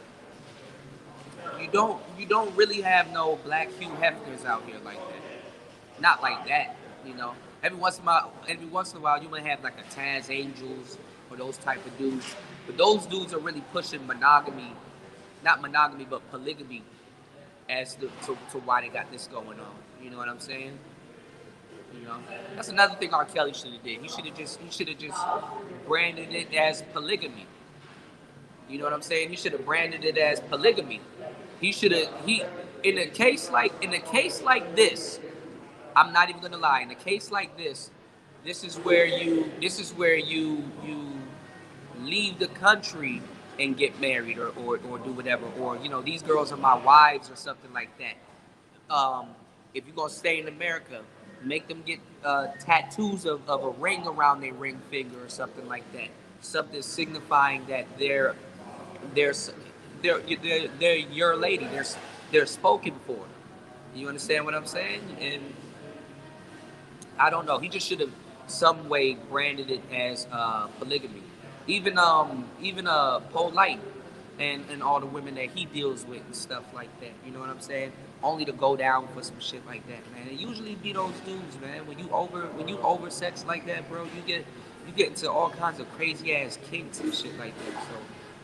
You don't really have no black Hugh Hefners out here like that. Not like that. You know. Every once in a while, you might have like a Taz Angels or those type of dudes. But those dudes are really pushing monogamy, not monogamy, but polygamy, as to why they got this going on. You know what I'm saying? You know, that's another thing R. Kelly should have did. He should have just branded it as polygamy. You know what I'm saying? He should have branded it as polygamy. He should have. He in a case like this. I'm not even gonna lie. In a case like this, this is where you leave the country and get married or do whatever, or these girls are my wives or something like that. If you're gonna stay in America, make them get tattoos of a ring around their ring finger or something like that, something signifying that they're they're your lady, they're spoken for. You understand what I'm saying? And I don't know. He just should have some way branded it as polygamy. Even Polite and all the women that he deals with and stuff like that. You know what I'm saying? Only to go down for some shit like that, man. It usually be those dudes, man. When you over sex like that, bro, you get into all kinds of crazy ass kinks and shit like that. So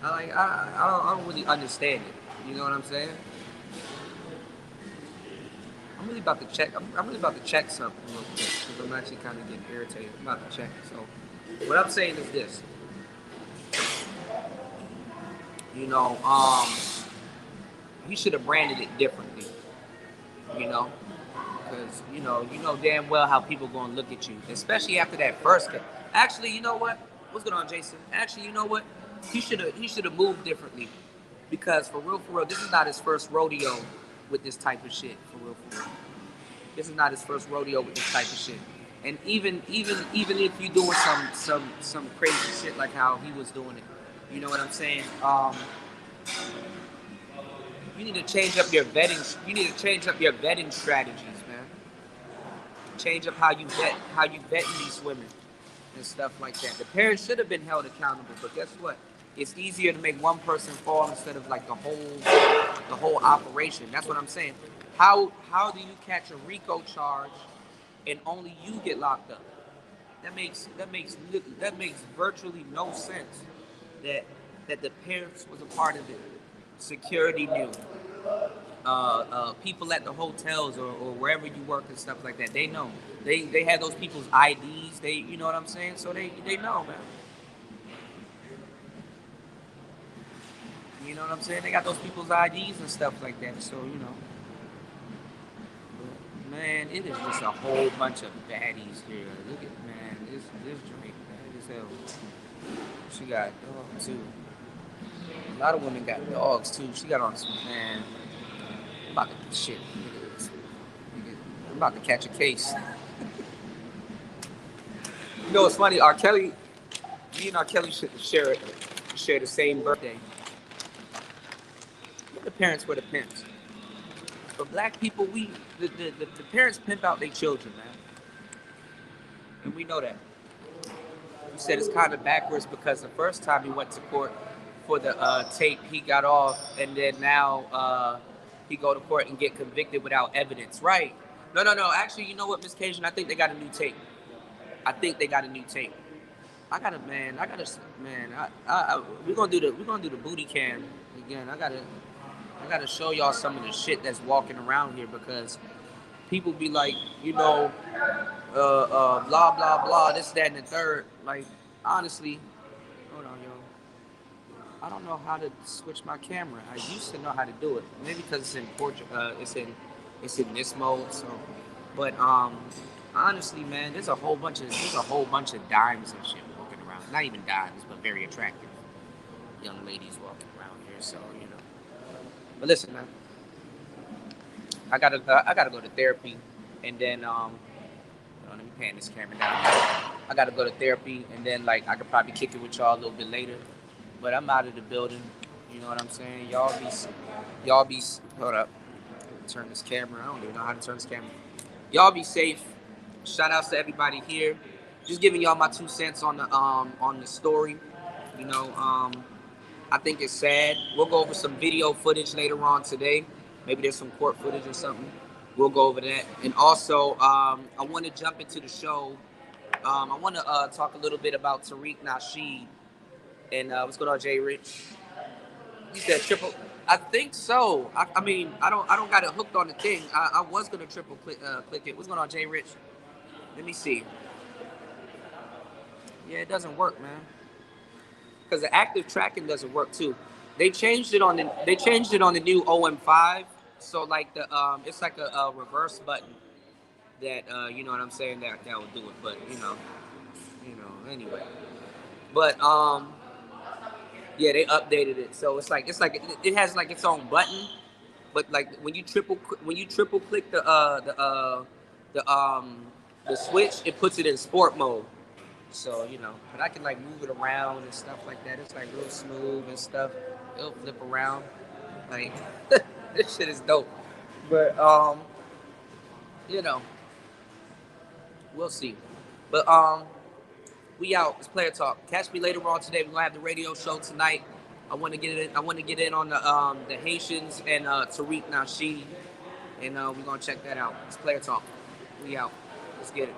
I don't really understand it. You know what I'm saying? I'm really about to check. I'm really about to check something real quick because I'm actually kind of getting irritated. I'm about to check. So, what I'm saying is this. You know, he should have branded it differently. You know, because you know damn well how people gonna look at you, especially after that first case. Actually, you know what? What's going on, Jason? Actually, you know what? He should have moved differently, because for real, this is not his first rodeo with this type of shit. For real. This is not his first rodeo with this type of shit. And even if you're doing some crazy shit like how he was doing it, you know what I'm saying? You need to change up your vetting. You need to change up your vetting strategies, man. Change up how you vet these women and stuff like that. The parents should have been held accountable, but guess what? It's easier to make one person fall instead of like the whole operation. That's what I'm saying. How do you catch a RICO charge and only you get locked up? That makes virtually no sense. That the parents was a part of it. Security knew. People at the hotels or wherever you work and stuff like that, they know. They had those people's IDs. You know what I'm saying? So they know, man. You know what I'm saying? They got those people's IDs and stuff like that. So man, it is just a whole bunch of baddies here. Look at this drink, bad as hell. She got dogs too. A lot of women got dogs too. She got on some, man. I'm about to shit. I'm about to catch a case. You know what's funny? R. Kelly, me and R. Kelly share the same birthday. The parents were the pimps. But black people, the parents pimp out their children, man. And we know that. You said it's kind of backwards because the first time he went to court for the tape, he got off, and then now he go to court and get convicted without evidence. Right. No. Actually, you know what, Miss Cajun? I think they got a new tape. We're gonna do the booty cam again. I gotta show y'all some of the shit that's walking around here, because people be like, blah blah blah, this, that, and the third. Like, honestly, hold on, yo. I don't know how to switch my camera. I used to know how to do it. Maybe because it's in Portugal. It's in this mode. So, but honestly, man, there's a whole bunch of dimes and shit walking around. Not even dimes, but very attractive young ladies walking around here. So But listen, man, I gotta go to therapy, and then let me pan this camera down. I gotta go to therapy, and then like I could probably kick it with y'all a little bit later. But I'm out of the building. You know what I'm saying? Y'all be. Hold up. Turn this camera. I don't even know how to turn this camera. Y'all be safe. Shout outs to everybody here. Just giving y'all my 2 cents on the story. I think it's sad. We'll go over some video footage later on today. Maybe there's some court footage or something. We'll go over that. And also, I want to jump into the show. I want to talk a little bit about Tariq Nasheed. And what's going on, Jay Rich? You said triple. I think so. I mean, I don't got it hooked on the thing. I was gonna triple click it. What's going on, Jay Rich? Let me see. Yeah, it doesn't work, man. Because the active tracking doesn't work too. They changed it on the new OM5. So like it's like a reverse button that you know what I'm saying, that will do it. But anyway. But yeah, they updated it, so it has like its own button, but like when you triple click the the switch, it puts it in sport mode. So but I can like move it around and stuff like that. It's like real smooth and stuff. It'll flip around, like this shit is dope. But you know, we'll see. But we out. It's player talk. Catch me later on today. We're gonna have the radio show tonight. I want to get in. I want to get in on the Haitians and Tariq Nasheed, and we're gonna check that out. It's player talk. We out. Let's get it.